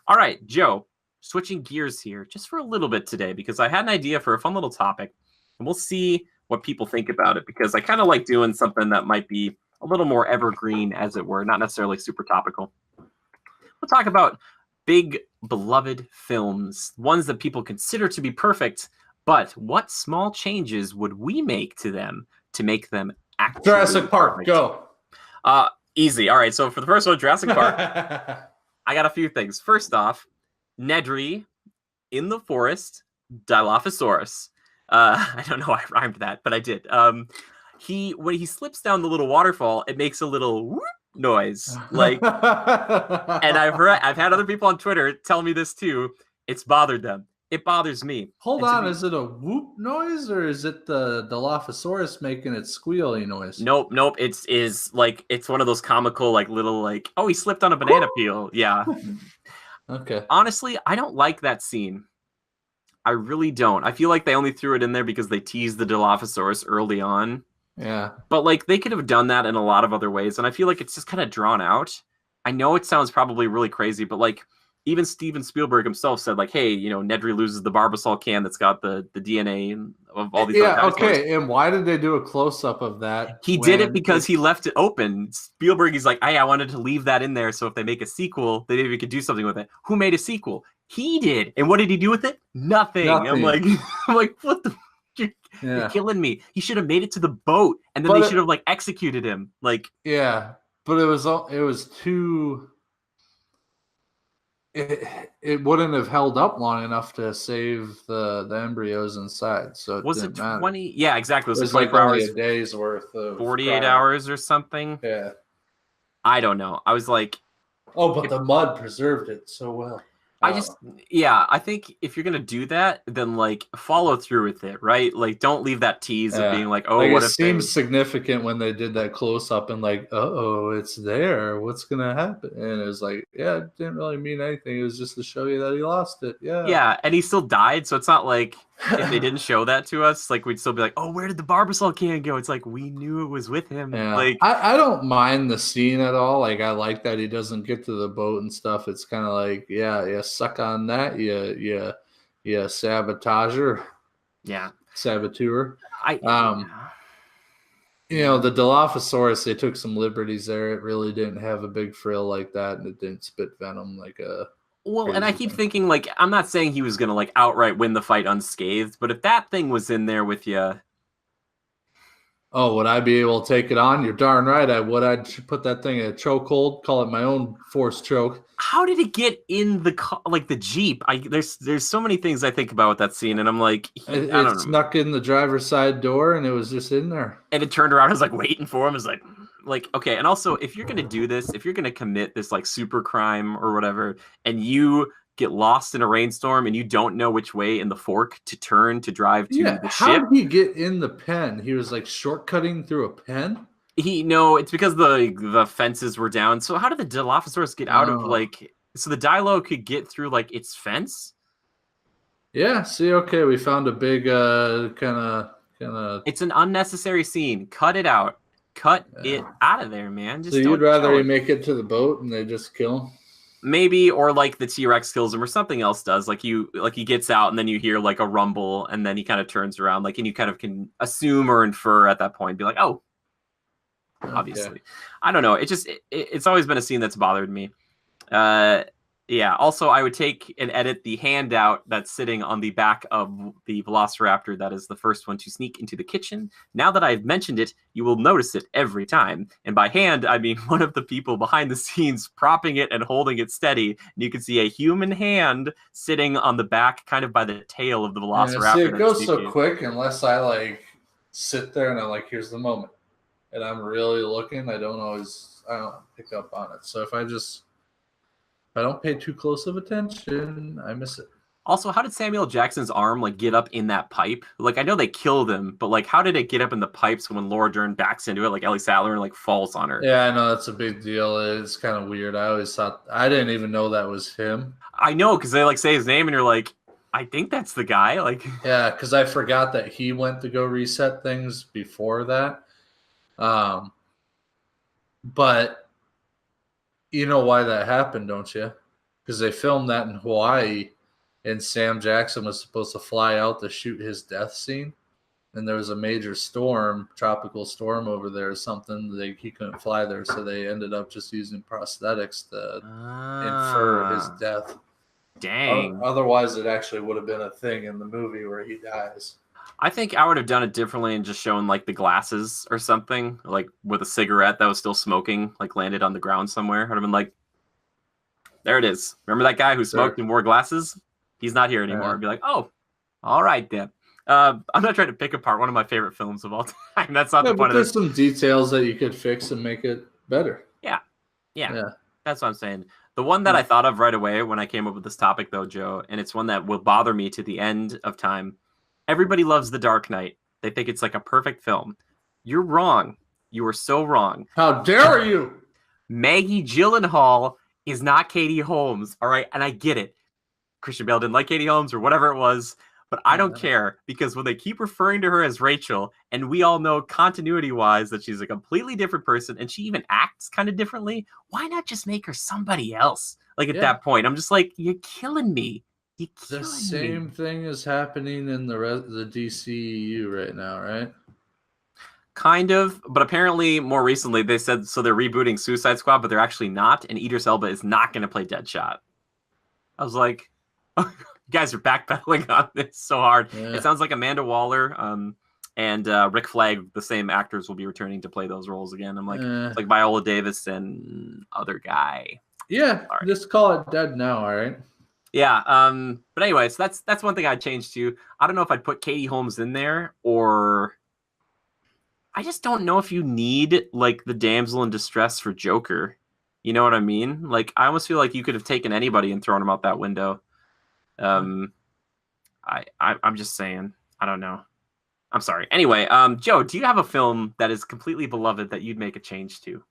All right, Joe, switching gears here just for a little bit today, because I had an idea for a fun little topic, and we'll see what people think about it, because I kind of like doing something that might be a little more evergreen, as it were, not necessarily super topical. We'll talk about big beloved films, ones that people consider to be perfect, but what small changes would we make to them to make them actually Jurassic Park, perfect? go. Easy. All right, so for the first one, Jurassic Park, I got a few things. First off, Nedry in the forest, Dilophosaurus. I don't know why I rhymed that, but I did. When he slips down the little waterfall, it makes a little whoop noise. Like, and I've had other people on Twitter tell me this too. It's bothered them. It bothers me. Hold on, is it a whoop noise, or is it the Dilophosaurus making its squealy noise? Nope. It's one of those comical like little like, oh, he slipped on a banana peel. Yeah. Okay. Honestly, I don't like that scene. I really don't. I feel like they only threw it in there because they teased the Dilophosaurus early on. Yeah. But like they could have done that in a lot of other ways, and I feel like it's just kind of drawn out. I know it sounds probably really crazy, but like even Steven Spielberg himself said, like, hey, you know, Nedry loses the Barbasol can that's got the DNA of all these. Yeah, okay. And why did they do a close-up of that? He did it because he left it open. Spielberg, he's like, hey, I wanted to leave that in there, so if they make a sequel, they maybe could do something with it. Who made a sequel? He did. And what did he do with it? Nothing. I'm like, what the? You're killing me. He should have made it to the boat, and then they should have like executed him. Like, yeah, but it was too. It wouldn't have held up long enough to save the embryos inside. So was it 20? Yeah, exactly. It was like only a day's worth of 48 hours or something. Yeah, I don't know. I was like, oh, but the mud preserved it so well. I think if you're gonna do that, then like follow through with it, right? Like don't leave that tease of being like, oh, like, what it if seems significant when they did that close up and like, oh, it's there. What's gonna happen? And it was like, yeah, it didn't really mean anything. It was just to show you that he lost it. Yeah, and he still died, so it's not like if they didn't show that to us, like we'd still be like, oh, where did the Barbasol can go? It's like we knew it was with him. Yeah. Like I don't mind the scene at all. Like I like that he doesn't get to the boat and stuff. It's kind of like, yeah, suck on that, yeah, sabotager. Yeah. Saboteur. You know, the Dilophosaurus, they took some liberties there. It really didn't have a big frill like that, and it didn't spit venom like a. Well, and I keep thinking, like, I'm not saying he was going to, like, outright win the fight unscathed, but if that thing was in there with you, Oh, would I be able to take it on? You're darn right I would. I'd put that thing in a chokehold, call it my own force choke. How did it get in the like the Jeep? There's so many things I think about with that scene, and I'm like, I It don't know. snuck in the driver's side door, and it was just in there. And it turned around, I was like waiting for him. I was like okay. And also, if you're gonna do this, if you're gonna commit this like super crime or whatever, and you get lost in a rainstorm and you don't know which way in the fork to turn to drive to Yeah, the how ship, did he get in the pen? He was like shortcutting through a pen. no, it's because the fences were down. So how did the Dilophosaurus get out of Oh, like? So the Dilo could get through like its fence. yeah. See, okay, we found a big kind of. It's an unnecessary scene. Cut it out. Cut it out of there, man. So Just you'd don't rather show he it. make it to the boat and they just kill him? Maybe, or like the T-Rex kills him or something else does. Like he gets out and then you hear like a rumble and then he kind of turns around. Like, and you kind of can assume or infer at that point, be like, oh, Okay. obviously. I don't know. It's always been a scene that's bothered me. Uh, yeah. Also, I would take and edit the handout that's sitting on the back of the Velociraptor. That is the first one to sneak into the kitchen. Now that I've mentioned it, you will notice it every time. And by hand, I mean one of the people behind the scenes propping it and holding it steady. And you can see a human hand sitting on the back, kind of by the tail of the Yeah, see, Velociraptor it that's goes so sneaking. quick unless I like sit there and I'm like, here's the moment. And I'm really looking, I don't pick up on it. So if I don't pay too close of attention, I miss it. Also, how did Samuel Jackson's arm like get up in that pipe? Like, I know they killed him, but like, how did it get up in the pipes when Laura Dern backs into it, like Ellie Sattler, like falls on her? Yeah, I know that's a big deal. It's kind of weird. I always thought I didn't even know that was him. I know because they like say his name, and you're like, I think that's the guy. Like, Yeah, because I forgot that he went to go reset things before that. Um, but you know why that happened, don't you? Because they filmed that in Hawaii, and Sam Jackson was supposed to fly out to shoot his death scene. And there was a major storm, tropical storm over there or something. He couldn't fly there, so they ended up just using prosthetics to infer his death. dang. Otherwise, it actually would have been a thing in the movie where he dies. I think I would have done it differently and just shown like the glasses or something, like with a cigarette that was still smoking, like landed on the ground somewhere. I'd have been like, there it is. Remember that guy who smoked and wore glasses? He's not here anymore. I'd be like, oh, all right then. I'm not trying to pick apart one of my favorite films of all time. That's not the point of this. There's some details that you could fix and make it better. Yeah. That's what I'm saying. The one that I thought of right away when I came up with this topic, though, Joe, and it's one that will bother me to the end of time. Everybody loves The Dark Knight. They think it's like a perfect film. You're wrong. You are so wrong. How dare you? Maggie Gyllenhaal is not Katie Holmes, all right? And I get it. Christian Bale didn't like Katie Holmes or whatever it was, but I don't care because when they keep referring to her as Rachel, and we all know continuity-wise that she's a completely different person, and she even acts kind of differently, why not just make her somebody else? Like at that point, I'm just like, you're killing me. The same thing is happening in the DCEU right now, right? Kind of, but apparently more recently they said so they're rebooting Suicide Squad, but they're actually not, and Idris Elba is not going to play Deadshot. I was like, you guys are backpedaling on this so hard. Yeah. It sounds like Amanda Waller and Rick Flag, the same actors, will be returning to play those roles again. I'm like, it's like Viola Davis and other guy. Yeah, just call it dead now, all right? Yeah, but anyways, that's one thing I'd change to. I don't know if I'd put Katie Holmes in there, or I just don't know if you need like the damsel in distress for Joker. You know what I mean? Like, I almost feel like you could have taken anybody and thrown him out that window. I'm just saying. I don't know. I'm sorry. Anyway, Joe, do you have a film that is completely beloved that you'd make a change to?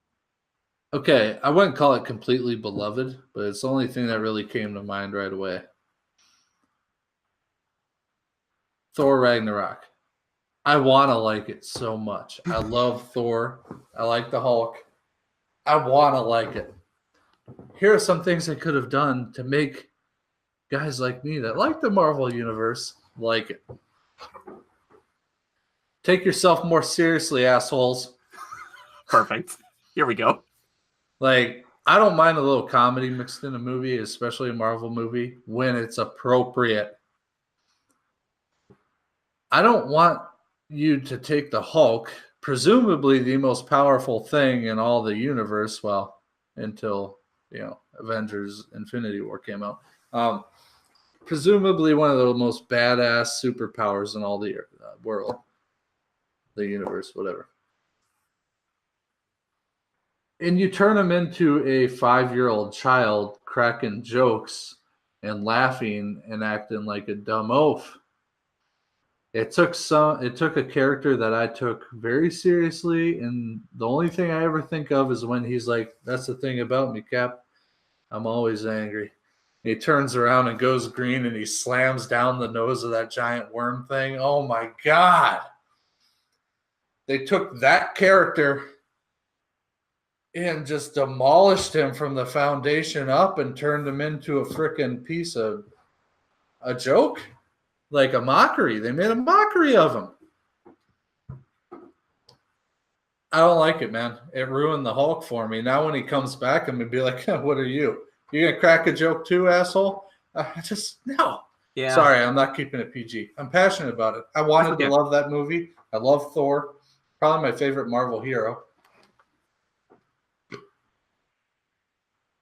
Okay, I wouldn't call it completely beloved, but it's the only thing that really came to mind right away. Thor Ragnarok. I want to like it so much. I love Thor. I like the Hulk. I want to like it. Here are some things they could have done to make guys like me that like the Marvel Universe like it. Take yourself more seriously, assholes. Perfect. Here we go. Like, I don't mind a little comedy mixed in a movie, especially a Marvel movie, when it's appropriate. I don't want you to take the Hulk presumably the most powerful thing in all the universe. Well, until Avengers: Infinity War came out. Presumably one of the most badass superpowers in all the world, the universe, whatever. And you turn him into a 5-year-old child cracking jokes and laughing and acting like a dumb oaf. It took a character that I took very seriously, and the only thing I ever think of is when he's like, "That's the thing about me, Cap. I'm always angry." And he turns around and goes green, and he slams down the nose of that giant worm thing. Oh my God. They took that character and just demolished him from the foundation up and turned him into a freaking piece of a joke, like a mockery. They made a mockery of him. I don't like it, man. It ruined the Hulk for me. Now when he comes back, I'm going to be like, what are you? You going to crack a joke too, asshole? No. Yeah. Sorry, I'm not keeping it PG. I'm passionate about it. I wanted to love that movie. I love Thor. Probably my favorite Marvel hero.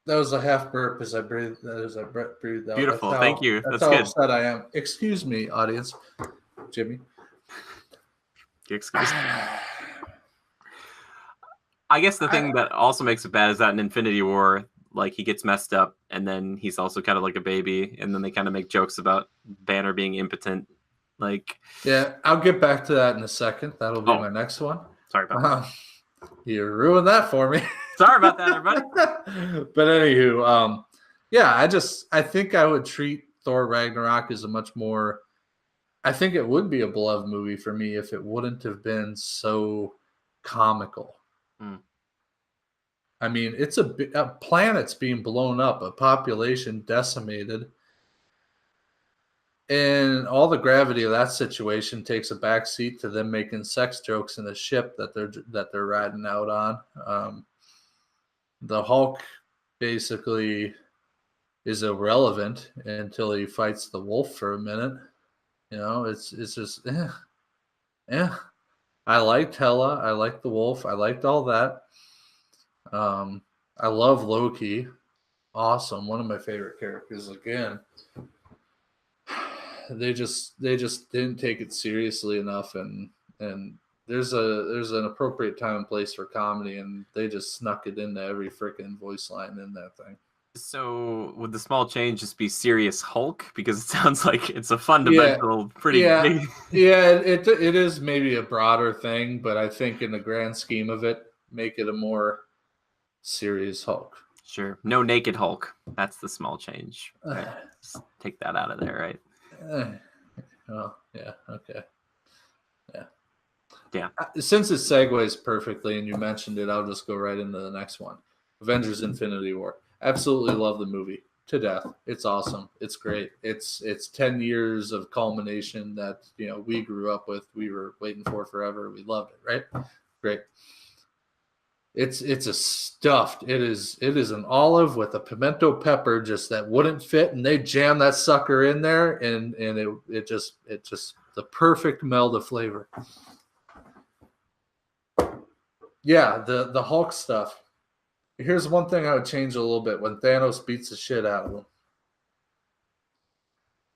That was a half burp as I breathed. Breathed out. Beautiful. Thank you. That's good. how upset I am. Excuse me, audience. Jimmy. Excuse me. I guess the thing that also makes it bad is that in Infinity War, like, he gets messed up, and then he's also kind of like a baby, and then they kind of make jokes about Banner being impotent. Like, yeah, I'll get back to that in a second. That'll be my next one. Sorry about that. You ruined that for me. Sorry about that, everybody. But anywho, I think I would treat Thor Ragnarok as a much more. I think it would be a beloved movie for me if it wouldn't have been so comical. I mean, it's a planet's being blown up, a population decimated, and all the gravity of that situation takes a backseat to them making sex jokes in a ship that they're riding out on. The Hulk basically is irrelevant until he fights the wolf for a minute. It's just I liked Hela. I liked the wolf. I liked all that. I love Loki. Awesome. One of my favorite characters again. They just didn't take it seriously enough, and there's an appropriate time and place for comedy, and they just snuck it into every freaking voice line in that thing. So would the small change just be Serious Hulk? Because it sounds like it's a fundamental, pretty big. Yeah, it is maybe a broader thing, but I think in the grand scheme of it, make it a more serious Hulk. Sure. No naked Hulk. That's the small change. Right? Just take that out of there, right? Oh, yeah. Okay. Yeah. Since it segues perfectly and you mentioned it, I'll just go right into the next one. Avengers: Infinity War. Absolutely love the movie to death. It's awesome. It's great. It's 10 years of culmination that we grew up with. We were waiting for forever. We loved it, right? Great. It's a stuffed. It is an olive with a pimento pepper just that wouldn't fit, and they jam that sucker in there, and it just the perfect meld of flavor. Yeah, the Hulk stuff. Here's one thing I would change a little bit when Thanos beats the shit out of him.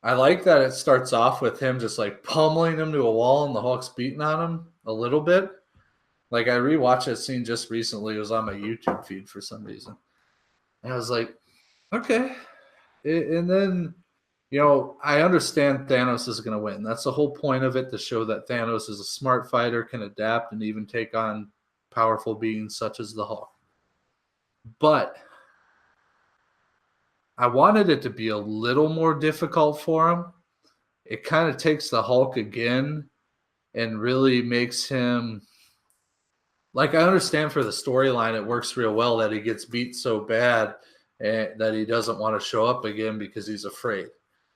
I like that it starts off with him just like pummeling him to a wall and the Hulk's beating on him a little bit. Like, I rewatched that scene just recently. It was on my YouTube feed for some reason. And I was like, okay. And then, I understand Thanos is going to win. That's the whole point of it, to show that Thanos is a smart fighter, can adapt, and even take on powerful beings such as the Hulk. But I wanted it to be a little more difficult for him. It kind of takes the Hulk again and really makes him... Like, I understand for the storyline, it works real well that he gets beat so bad that he doesn't want to show up again because he's afraid.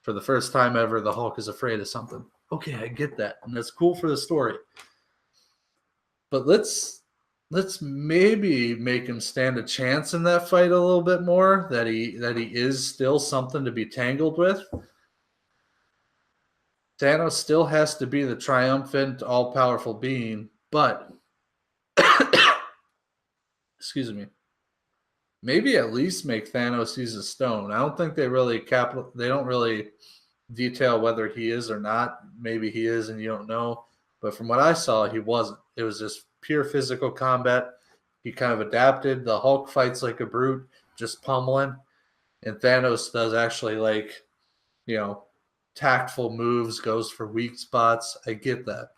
For the first time ever, the Hulk is afraid of something. Okay, I get that. And that's cool for the story. But let's maybe make him stand a chance in that fight a little bit more, that he is still something to be tangled with. Thanos still has to be the triumphant, all-powerful being, but Excuse me. Maybe at least make Thanos use a stone. I don't think they really They don't really detail whether he is or not. Maybe he is, and you don't know. But from what I saw, he wasn't. It was just pure physical combat. He kind of adapted. The Hulk fights like a brute, just pummeling, and Thanos does actually like, you know, tactful moves, goes for weak spots. I get that,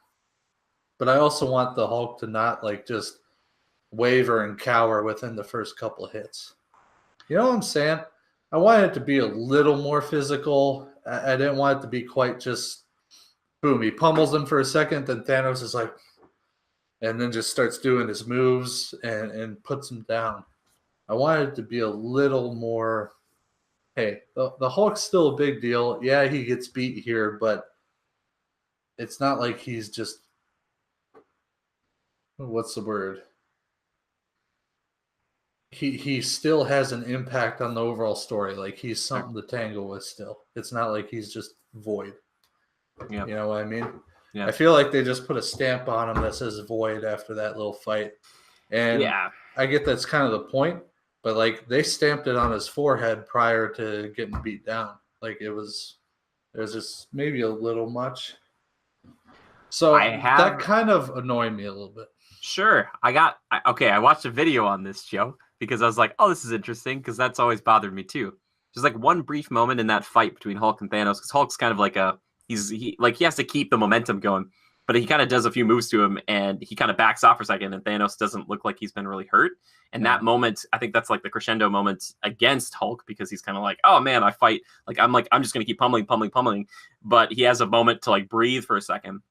but I also want the Hulk to not like just waver and cower within the first couple of hits. You know what I'm saying? I wanted it to be a little more physical. I didn't want it to be quite just boom. He pummels him for a second, then Thanos is like, and then just starts doing his moves and puts him down. I wanted it to be a little more. Hey, the Hulk's still a big deal. Yeah, he gets beat here, but it's not like he's just, what's the word? He still has an impact on the overall story. Like he's something to tangle with still. It's not like he's just void. Yeah. You know what I mean? Yeah. I feel like they just put a stamp on him that says void after that little fight. And Yeah. I get that's kind of the point, but like they stamped it on his forehead prior to getting beat down. Like it was just maybe a little much. So that kind of annoyed me a little bit. Sure. I watched a video on this, Joe, because I was like, oh, this is interesting, because that's always bothered me too. There's like one brief moment in that fight between Hulk and Thanos, because Hulk's kind of like he has to keep the momentum going, but he kind of does a few moves to him and he kind of backs off for a second, and Thanos doesn't look like he's been really hurt. And that moment, I think that's like the crescendo moment against Hulk, because he's kind of like, oh man, I fight. I'm just going to keep pummeling. But he has a moment to like breathe for a second.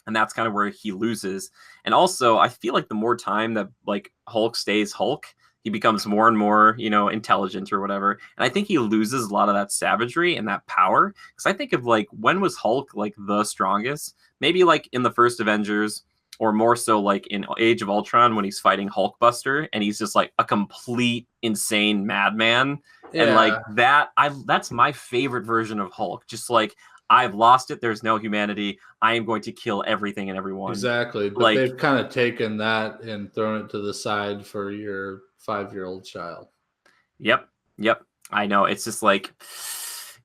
And that's kind of where he loses. And also, I feel like the more time that like Hulk stays Hulk, he becomes more and more, intelligent or whatever. And I think he loses a lot of that savagery and that power. Because I think of like, when was Hulk like the strongest? Maybe like in the first Avengers, or more so like in Age of Ultron when he's fighting Hulkbuster and he's just like a complete insane madman. Yeah. And like that's my favorite version of Hulk. Just like, I've lost it. There's no humanity. I am going to kill everything and everyone. Exactly. But they've kind of taken that and thrown it to the side for your 5-year-old child. Yep. I know. It's just like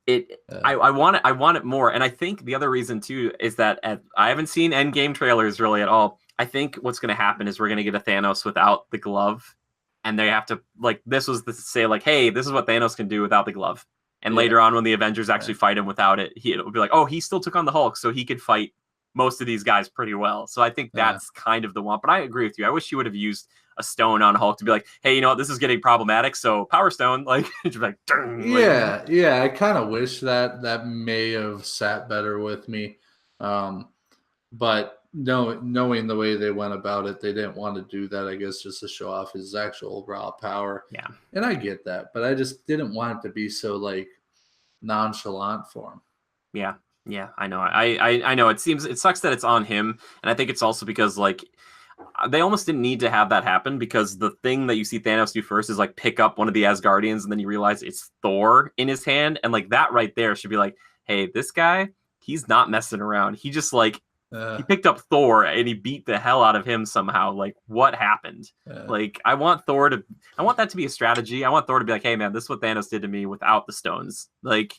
it. Yeah. I want it more. And I think the other reason too is that I haven't seen Endgame trailers really at all. I think what's going to happen is we're going to get a Thanos without the glove, and they have to like, this was to say like, hey, this is what Thanos can do without the glove. And later on, when the Avengers actually fight him without it, it'll be like, oh, he still took on the Hulk, so he could fight most of these guys pretty well. So I think that's kind of the one. But I agree with you. I wish you would have used a stone on Hulk to be like, hey, you know what? This is getting problematic, so Power Stone. Like, just like, yeah. I kind of wish that may have sat better with me. But no, knowing the way they went about it, they didn't want to do that, I guess, just to show off his actual raw power. Yeah. And I get that, but I just didn't want it to be so like nonchalant for him. Yeah, I know. I know. It sucks that it's on him, and I think it's also because like they almost didn't need to have that happen, because the thing that you see Thanos do first is like pick up one of the Asgardians, and then you realize it's Thor in his hand, and like that right there should be like, hey, this guy, he's not messing around. He just like he picked up Thor and he beat the hell out of him somehow. Like, what happened? Like, I want that to be a strategy. I want Thor to be like, hey man, this is what Thanos did to me without the stones. Like,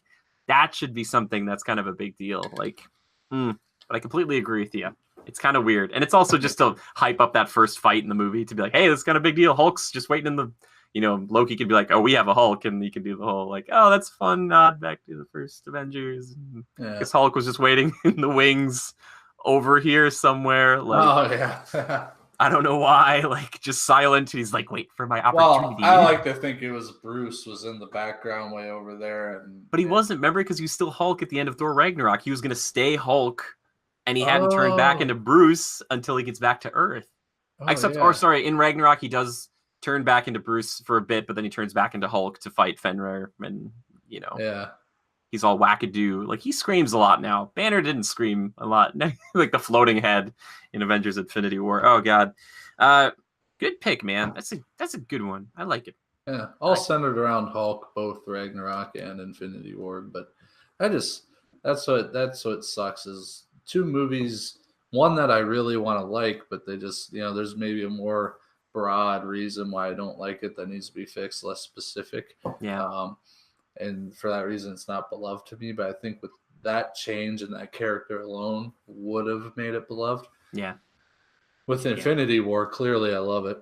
that should be something that's kind of a big deal. Like, but I completely agree with you. It's kind of weird. And it's also just to hype up that first fight in the movie to be like, hey, this is kind of a big deal. Hulk's just waiting in the, Loki could be like, oh, we have a Hulk, and he can do the whole like, oh, that's fun, nod back to the first Avengers. Because Hulk was just waiting in the wings over here somewhere. Like, oh yeah. I don't know why, like, just silent. He's like, wait for my opportunity. Well, I like to think it was Bruce was in the background way over there. But he wasn't, remember, because he was still Hulk at the end of Thor Ragnarok. He was going to stay Hulk, and he hadn't turned back into Bruce until he gets back to Earth. In Ragnarok, he does turn back into Bruce for a bit, but then he turns back into Hulk to fight Fenrir, and, Yeah. He's all wackadoo. Like, he screams a lot now. Banner didn't scream a lot. Like the floating head in Avengers Infinity War. Oh, God. Good pick, man. That's a good one. I like it. Yeah, all centered around Hulk, both Ragnarok and Infinity War. But that's what sucks is 2 movies, one that I really want to like, but they just, there's maybe a more broad reason why I don't like it that needs to be fixed, less specific. Yeah. And for that reason, it's not beloved to me. But I think with that change and that character alone would have made it beloved. Yeah. With Infinity War, clearly I love it.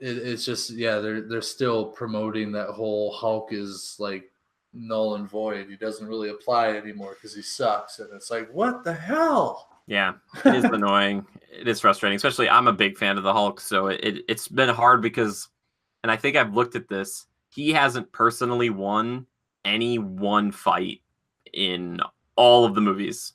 It's just, they're still promoting that whole Hulk is like null and void. He doesn't really apply anymore because he sucks. And it's like, what the hell? Yeah, it is annoying. It is frustrating, especially I'm a big fan of the Hulk, so it's been hard because, and I think I've looked at this, he hasn't personally won any one fight in all of the movies.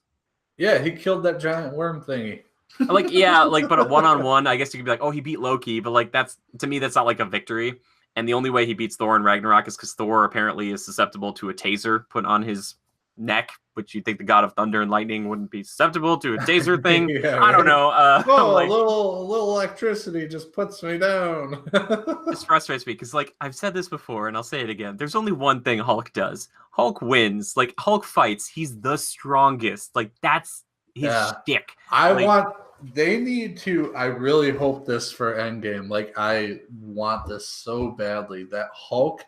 Yeah, he killed that giant worm thingy. But a one-on-one, I guess you could be like, oh, he beat Loki, but like that's not like a victory. And the only way he beats Thor in Ragnarok is because Thor apparently is susceptible to a taser put on his neck, which you'd think the god of thunder and lightning wouldn't be susceptible to a taser thing. I don't know. A little electricity just puts me down. This frustrates me because, like, I've said this before and I'll say it again. There's only one thing Hulk does. Hulk wins. Like, Hulk fights. He's the strongest. Like, that's his shtick. They need to, I really hope this for Endgame. Like, I want this so badly that Hulk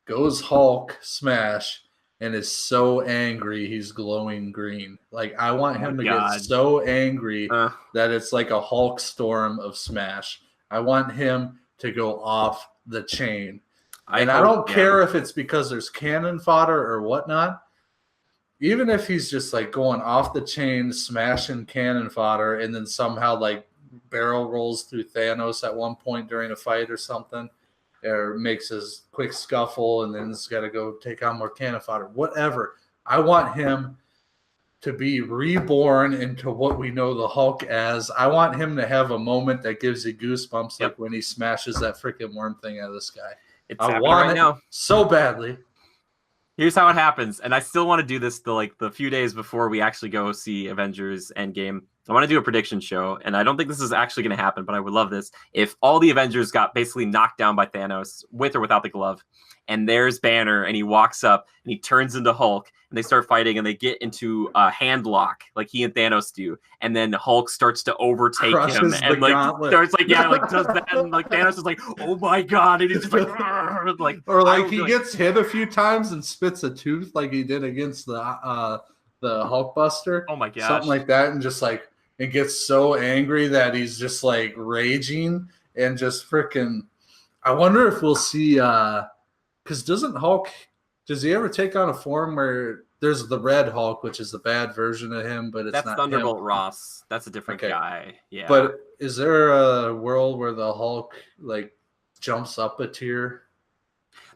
goes Hulk smash and is so angry he's glowing green. Like, I want him to get so angry that it's like a Hulk storm of smash. I want him to go off the chain. I don't care if it's because there's cannon fodder or whatnot. Even if he's just like going off the chain, smashing cannon fodder, and then somehow like barrel rolls through Thanos at one point during a fight or something, or makes his quick scuffle and then he's got to go take on more cannon fodder, whatever. I want him to be reborn into what we know the Hulk as. I want him to have a moment that gives you goosebumps, like when he smashes that freaking worm thing out of the sky. I want it now so badly. Here's how it happens, and I still want to do this the few days before we actually go see Avengers Endgame. I want to do a prediction show, and I don't think this is actually going to happen, but I would love this. If all the Avengers got basically knocked down by Thanos, with or without the glove, and there's Banner, and he walks up, and he turns into Hulk, and they start fighting, and they get into a hand lock, like he and Thanos do, and then Hulk starts to overtake him, and starts does that, and like Thanos is like, oh my god, and he's just like, or like he gets hit a few times and spits a tooth like he did against the Hulkbuster. Oh my gosh, something like that, and just like it gets so angry that he's just like raging and just freaking. I wonder if we'll see. Because does he ever take on a form where there's the Red Hulk, which is the bad version of him, but it's not Thunderbolt him. Ross. That's a different guy. Yeah. But is there a world where the Hulk like jumps up a tier?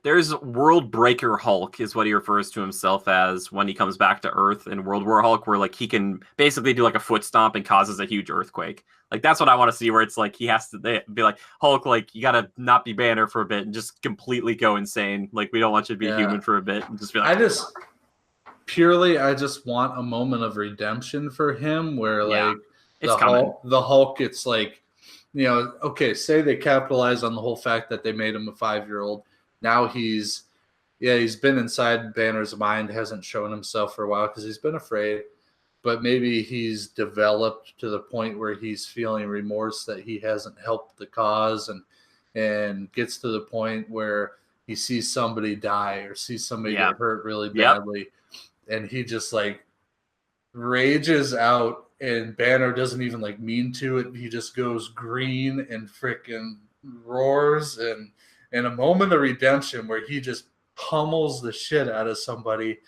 There's World Breaker Hulk is what he refers to himself as when he comes back to Earth in World War Hulk, where like he can basically do like a foot stomp and causes a huge earthquake. Like that's what I want to see, where it's like he has to be like, Hulk, like you gotta not be Banner for a bit and just completely go insane. Like we don't want you to be a human for a bit and just be like, I just want a moment of redemption for him where like the Hulk gets like, okay, say they capitalize on the whole fact that they made him a 5-year-old. Now he's been inside Banner's mind, hasn't shown himself for a while because he's been afraid. But maybe he's developed to the point where he's feeling remorse that he hasn't helped the cause and gets to the point where he sees somebody die or sees somebody get hurt really badly. And he just like rages out, and Banner doesn't even like mean to it. He just goes green and freaking roars, and in a moment of redemption where he just pummels the shit out of somebody.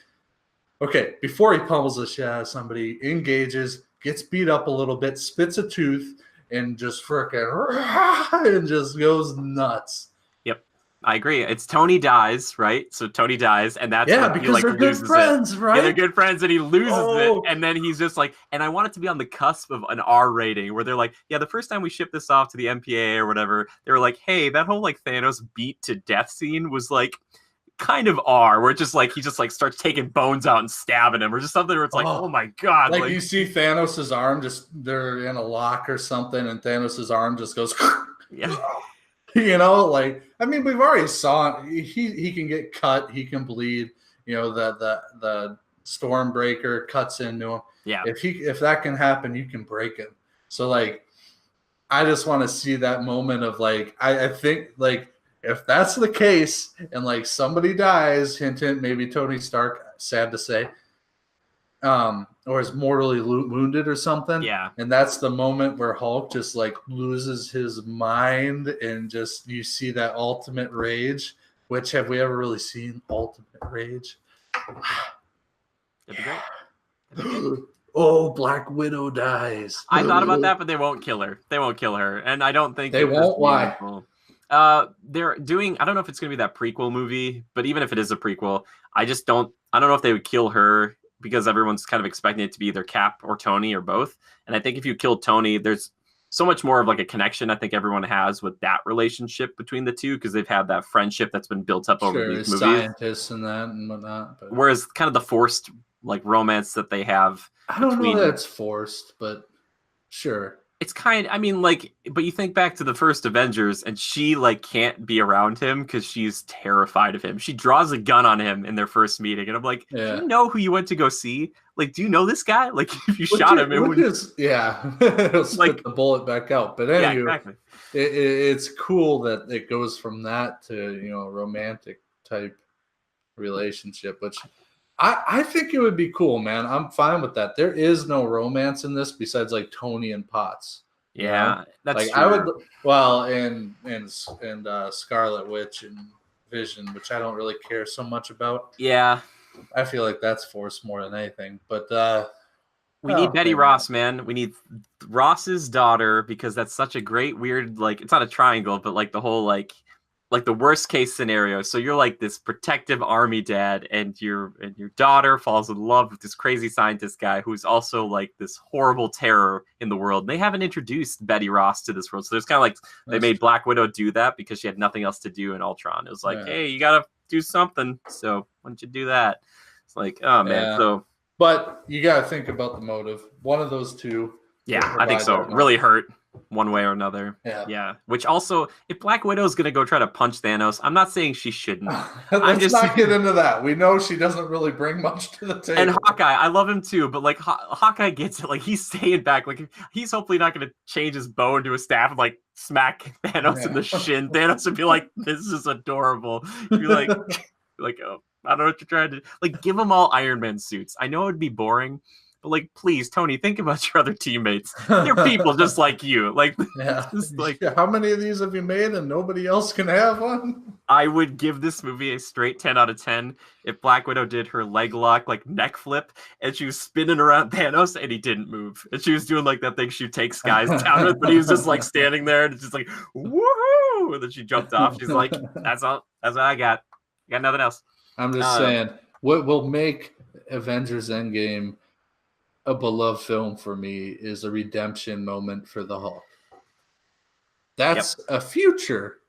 Okay, before he pummels the shit out of somebody, engages, gets beat up a little bit, spits a tooth, and just freaking and just goes nuts. Yep, I agree. It's Tony dies, right? So Tony dies, and that's when because he, they're good friends, right? Yeah, they're good friends, and he loses it, and then he's just like, and I want it to be on the cusp of an R rating, where they're like, yeah, the first time we shipped this off to the MPAA or whatever, they were like, hey, that whole like Thanos beat to death scene was like kind of R, where it just like he just like starts taking bones out and stabbing him, or just something where it's like, oh my god, like you see Thanos's arm they're in a lock or something, and Thanos's arm just goes, like I mean, we've already saw it. He can get cut, he can bleed. The Stormbreaker cuts into him. Yeah. If that can happen, you can break him. So like, I just want to see that moment of like, I think like if that's the case and like somebody dies, hint hint, maybe Tony Stark, sad to say, or is mortally wounded or something. Yeah. And that's the moment where Hulk just like loses his mind and just you see that ultimate rage. Which have we ever really seen ultimate rage? That'd be great. That'd be good. Oh, Black Widow dies. I thought about that, but they won't kill her. They won't kill her, and I don't think they won't. Why? They're doing. I don't know if it's going to be that prequel movie, but even if it is a prequel, I don't know if they would kill her because everyone's kind of expecting it to be either Cap or Tony or both. And I think if you kill Tony, there's so much more of like a connection I think everyone has with that relationship between the two because they've had that friendship that's been built up over these movies. Scientists and that and whatnot. But... Whereas kind of the forced like romance that they have. I don't know that it's forced, but sure. It's I mean, like, but you think back to the first Avengers and she like can't be around him because she's terrified of him. She draws a gun on him in their first meeting. And I'm like, do you know who you went to go see? Like, do you know this guy? Like, if you shot him, it would it'll spit like, the bullet back out. But anyway, yeah, exactly. It's cool that it goes from that to, you know, a romantic type relationship, which I think it would be cool, man. I'm fine with that. There is no romance in this besides like Tony and Potts. Yeah, that's like true. I would. Well, and Scarlet Witch and Vision, which I don't really care so much about. Yeah, I feel like that's forced more than anything. But we need Betty Ross, man. We need Ross's daughter because that's such a great weird like. It's not a triangle, but like the whole like the worst case scenario. So you're like this protective army dad and your daughter falls in love with this crazy scientist guy who's also like this horrible terror in the world. And they haven't introduced Betty Ross to this world. So there's kind of like they made Black Widow do that because she had nothing else to do in Ultron. It was like, hey, you got to do something. So why don't you do that? It's like, oh man. So, but you got to think about the motive. One of those two. Yeah, I think so. Really hurt. One way or another. Yeah. Which also, if Black Widow is going to go try to punch Thanos, I'm not saying she shouldn't. Let's not get into that. We know she doesn't really bring much to the table. And Hawkeye, I love him too, but like Hawkeye gets it. Like he's staying back. Like he's hopefully not going to change his bow into a staff and like smack Thanos in the shin. Thanos would be like, "This is adorable." You'd be like, oh, I don't know what you're trying to like. Give them all Iron Man suits. I know it would be boring. But like, please, Tony, think about your other teammates. They're people just like you. Like, just like how many of these have you made and nobody else can have one? I would give this movie a straight 10 out of 10 if Black Widow did her leg lock, like neck flip, and she was spinning around Thanos and he didn't move. And she was doing like that thing she takes guys down with, but he was just like standing there and just like, woohoo! And then she jumped off. She's like, that's all. That's what I got. I got nothing else. I'm just saying, what will make Avengers Endgame a beloved film for me is a redemption moment for the Hulk. That's a future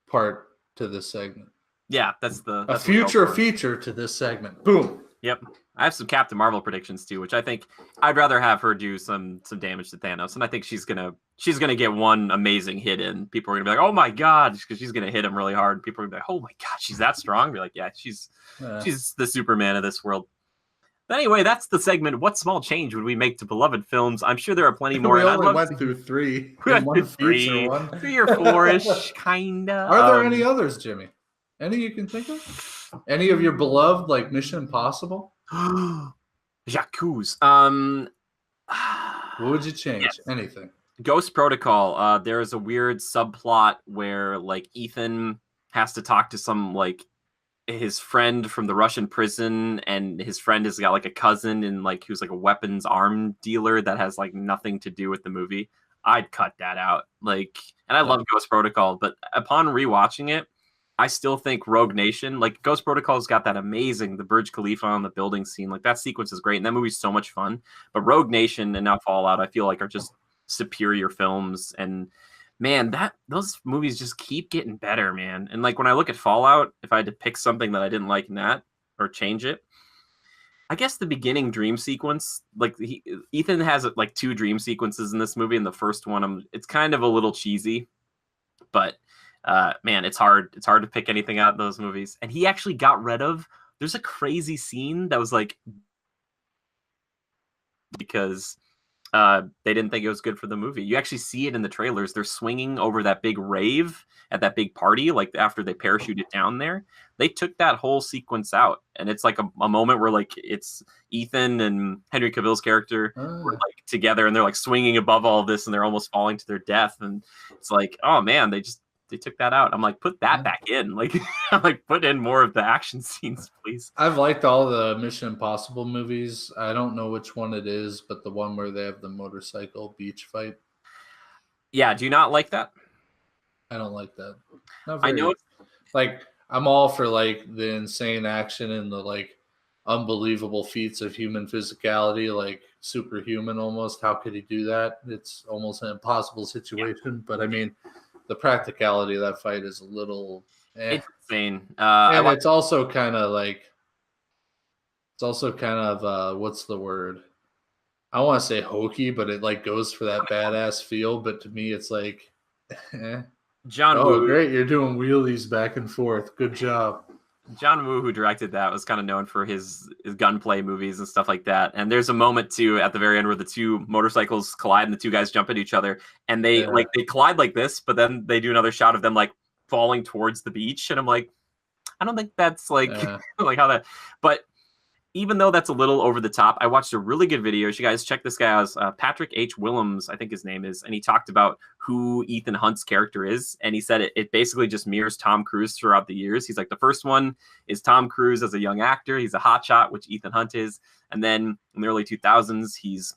part to this segment. Yeah, that's a future feature to this segment. Boom. Yep. I have some Captain Marvel predictions too, which I think I'd rather have her do some damage to Thanos, and I think she's gonna get one amazing hit in. People are gonna be like, "Oh my god," because she's gonna hit him really hard. People are gonna be like, "Oh my god, she's that strong." Be like, "Yeah, she's the Superman of this world." But anyway, that's the segment. What small change would we make to beloved films? I'm sure there are plenty more. We only went through three. We went through three or four-ish, kind of. Are there any others, Jimmy? Any you can think of? Any of your beloved, like Mission Impossible? Jacques. What would you change? Yes. Anything? Ghost Protocol. There is a weird subplot where like Ethan has to talk to some like his friend from the Russian prison, and his friend has got like a cousin and like who's like a weapons arm dealer that has like nothing to do with the movie. I'd cut that out. Like, and I love Ghost Protocol, but upon rewatching it, I still think Rogue Nation, like Ghost Protocol's got that amazing, the Burj Khalifa on the building scene. Like that sequence is great. And that movie's so much fun, but Rogue Nation and now Fallout, I feel like are just superior films. And man, those movies just keep getting better, man. And like when I look at Fallout, if I had to pick something that I didn't like in that or change it, I guess the beginning dream sequence, like Ethan has like two dream sequences in this movie. And the first one, it's kind of a little cheesy, but man, it's hard. It's hard to pick anything out of those movies. And he actually got rid of there's a crazy scene that was like because they didn't think it was good for the movie. You actually see it in the trailers. They're swinging over that big rave at that big party, like after they parachuted down there. They took that whole sequence out, and it's like a moment where like it's Ethan and Henry Cavill's character were like together, and they're like swinging above all of this, and they're almost falling to their death. And it's like, oh man, they took that out. I'm like, put that back in. Like, I'm like, put in more of the action scenes, please. I've liked all the Mission Impossible movies. I don't know which one it is, but the one where they have the motorcycle beach fight. Yeah, do you not like that? I don't like that. I know. Like, I'm all for like the insane action and the like unbelievable feats of human physicality, like superhuman almost. How could he do that? It's almost an impossible situation. But I mean, the practicality of that fight is a little It's insane. and it's also kind of like, what's the word? I want to say hokey, but it like goes for that badass feel. But to me, it's like, John Woo. Great, you're doing wheelies back and forth. Good job. John Woo, who directed that, was kind of known for his gunplay movies and stuff like that. And there's a moment too at the very end where the two motorcycles collide and the two guys jump at each other, and they collide like this, but then they do another shot of them like falling towards the beach, and I'm like, I don't think that's like like how that. But even though that's a little over the top, I watched a really good video. You guys check this guy out. Patrick H. Willems, I think his name is, and he talked about who Ethan Hunt's character is, and he said it basically just mirrors Tom Cruise throughout the years. He's like, the first one is Tom Cruise as a young actor. He's a hotshot, which Ethan Hunt is, and then in the early 2000s, he's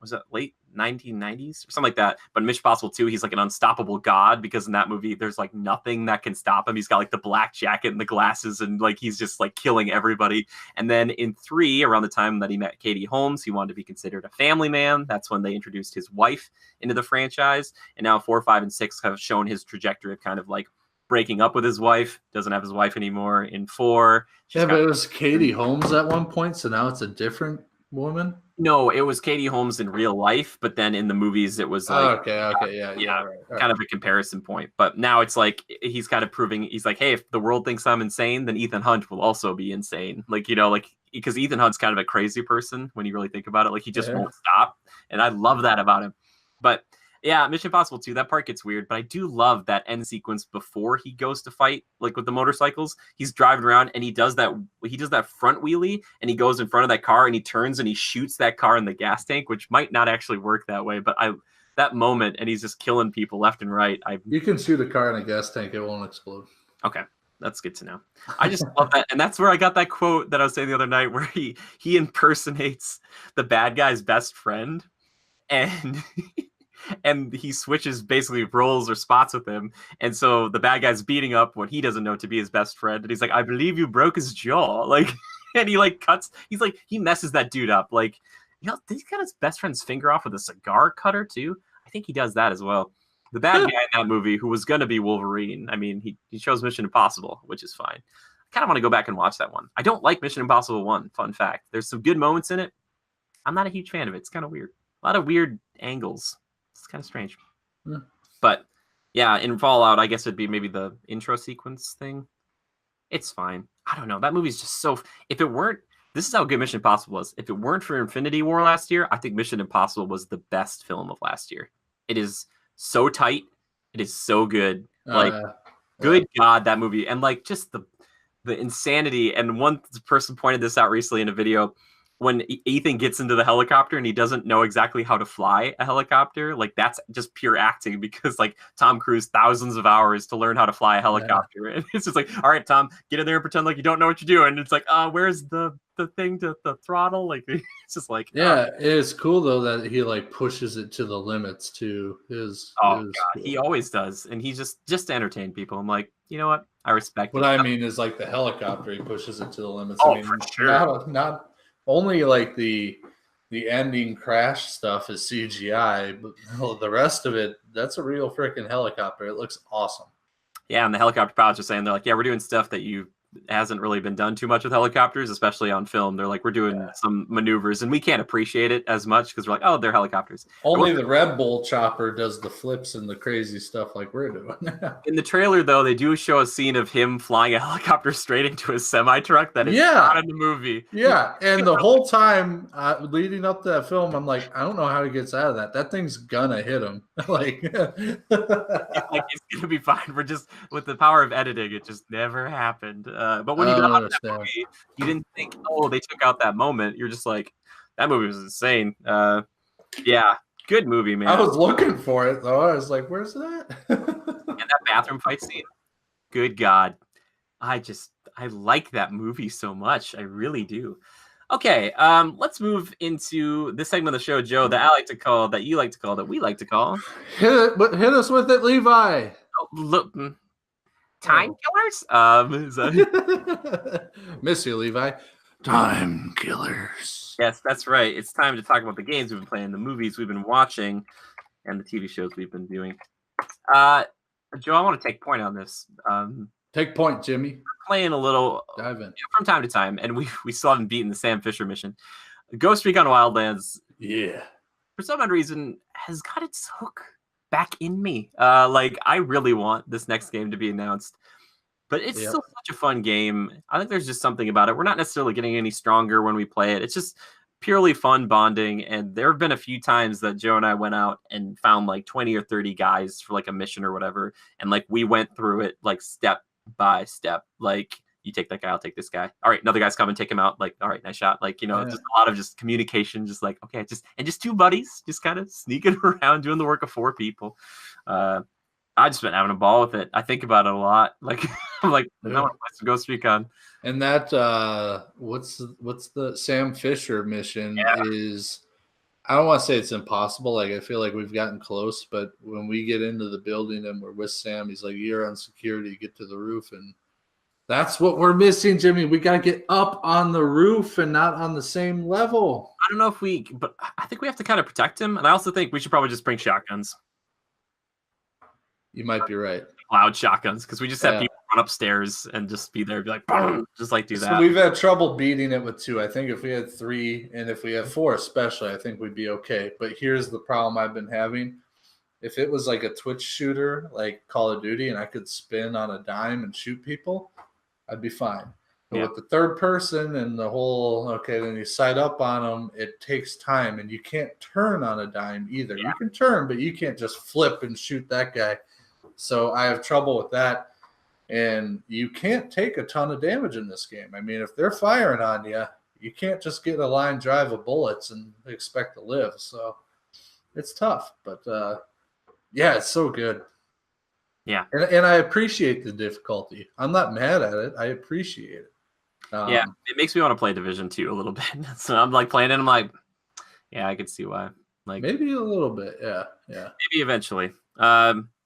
was it late 1990s or something like that, but in Mission Impossible 2 he's like an unstoppable god, because in that movie there's like nothing that can stop him. He's got like the black jacket and the glasses, and like he's just like killing everybody. And then in 3, around the time that he met Katie Holmes, he wanted to be considered a family man. That's when they introduced his wife into the franchise. And now 4, 5, and 6 have shown his trajectory of kind of like breaking up with his wife. Doesn't have his wife anymore. In 4, but it was Katie Holmes at one point, so now it's a different woman. No, it was Katie Holmes in real life, but then in the movies it was like yeah, right. Kind of a comparison point. But now it's like he's kind of proving, he's like, hey, if the world thinks I'm insane, then Ethan Hunt will also be insane. Like, you know, like, because Ethan Hunt's kind of a crazy person when you really think about it. Like, he just won't stop, and I love that about him. But yeah, Mission Impossible 2, that part gets weird, but I do love that end sequence before he goes to fight, like with the motorcycles. He's driving around and he does that front wheelie, and he goes in front of that car and he turns and he shoots that car in the gas tank, which might not actually work that way, but that moment, and he's just killing people left and right. You can shoot a car in a gas tank, it won't explode. Okay. That's good to know. I just love that. And that's where I got that quote that I was saying the other night, where he impersonates the bad guy's best friend, and and he switches basically roles or spots with him. And so the bad guy's beating up what he doesn't know to be his best friend. And he's like, I believe you broke his jaw. Like, and he like he messes that dude up. Like, you know, he's got his best friend's finger off with a cigar cutter too. I think he does that as well. The bad guy in that movie, who was going to be Wolverine, I mean, he chose Mission Impossible, which is fine. I kind of want to go back and watch that one. I don't like Mission Impossible 1, fun fact. There's some good moments in it. I'm not a huge fan of it. It's kind of weird. A lot of weird angles. It's kind of strange. Yeah. But yeah, in Fallout, I guess it'd be maybe the intro sequence thing. It's fine. I don't know. That movie's just so... This is how good Mission Impossible was. If it weren't for Infinity War last year, I think Mission Impossible was the best film of last year. It is so tight. It is so good. Good God, that movie. And like just the insanity. And one person pointed this out recently in a video. When Ethan gets into the helicopter and he doesn't know exactly how to fly a helicopter, like that's just pure acting, because like Tom Cruise, thousands of hours to learn how to fly a helicopter. And it's just like, all right, Tom, get in there and pretend like you don't know what you're doing. And it's like, where's the thing to the throttle? Like, it's just like, it's cool though that he like pushes it to the limits to his. God, he always does. And he just to entertain people. I'm like, you know what? I respect what I mean is like the helicopter, he pushes it to the limits. Oh, I mean, for sure. Not only like the ending crash stuff is CGI, but the rest of it, that's a real freaking helicopter. It looks awesome. Yeah, and the helicopter pilots are saying, they're like, yeah, we're doing stuff that you hasn't really been done too much with helicopters, especially on film. They're like, we're doing some maneuvers, and we can't appreciate it as much because we're like, oh, they're helicopters. Only the Red Bull chopper does the flips and the crazy stuff like we're doing. In the trailer, though, they do show a scene of him flying a helicopter straight into a semi-truck that is not in the movie. Yeah, and the whole time leading up to that film, I'm like, I don't know how he gets out of that. That thing's gonna hit him. Like, it's gonna be fine. We're just with the power of editing, it just never happened. But when you got out of that movie, you didn't think, oh, they took out that moment. You're just like, that movie was insane. Yeah, good movie, man. I was looking for it though. I was like, where's that? And that bathroom fight scene, good God. I like that movie so much. I really do. Okay, let's move into this segment of the show, Joe, that I like to call, that you like to call, that we like to call. Hit us with it, Levi. Oh, look, Timekillers? Miss you, Levi. Timekillers. Yes, that's right. It's time to talk about the games we've been playing, the movies we've been watching, and the TV shows we've been doing. Joe, I want to take point on this. Take point, Jimmy. We're playing a little from time to time, and we still haven't beaten the Sam Fisher mission. Ghost Recon Wildlands, for some odd reason, has got its hook back in me. Like, I really want this next game to be announced, but it's still such a fun game. I think there's just something about it. We're not necessarily getting any stronger when we play it. It's just purely fun bonding, and there have been a few times that Joe and I went out and found like 20 or 30 guys for like a mission or whatever, and like we went through it like step by step. Like, you take that guy, I'll take this guy. All right, another guy's coming, take him out. Like, all right, nice shot. Like, just a lot of just communication, just like, okay, just two buddies, just kind of sneaking around doing the work of four people. I just been having a ball with it. I think about it a lot. Like, I'm like, I want to play some Ghost Recon. And that what's the Sam Fisher mission is, I don't want to say it's impossible. Like, I feel like we've gotten close, but when we get into the building and we're with Sam, he's like, you're on security, get to the roof. And that's what we're missing, Jimmy. We got to get up on the roof and not on the same level. I don't know if but I think we have to kind of protect him. And I also think we should probably just bring shotguns. You might be right. Loud shotguns, because we just have people run upstairs and just be there and be like, boom, just like do that. So we've had trouble beating it with 2. I think if we had 3 and if we had 4 especially, I think we'd be okay. But here's the problem I've been having. If it was like a Twitch shooter, like Call of Duty, and I could spin on a dime and shoot people, I'd be fine. But with the third person and the whole, then you sight up on them, it takes time. And you can't turn on a dime either. You can turn, but you can't just flip and shoot that guy. So I have trouble with that. And you can't take a ton of damage in this game. I mean, if they're firing on you, you can't just get a line drive of bullets and expect to live. So it's tough. But, it's so good. Yeah. And I appreciate the difficulty. I'm not mad at it. I appreciate it. It makes me want to play Division 2 a little bit. So I'm like playing it. I'm like, yeah, I can see why. Like, maybe a little bit. Yeah. Maybe eventually.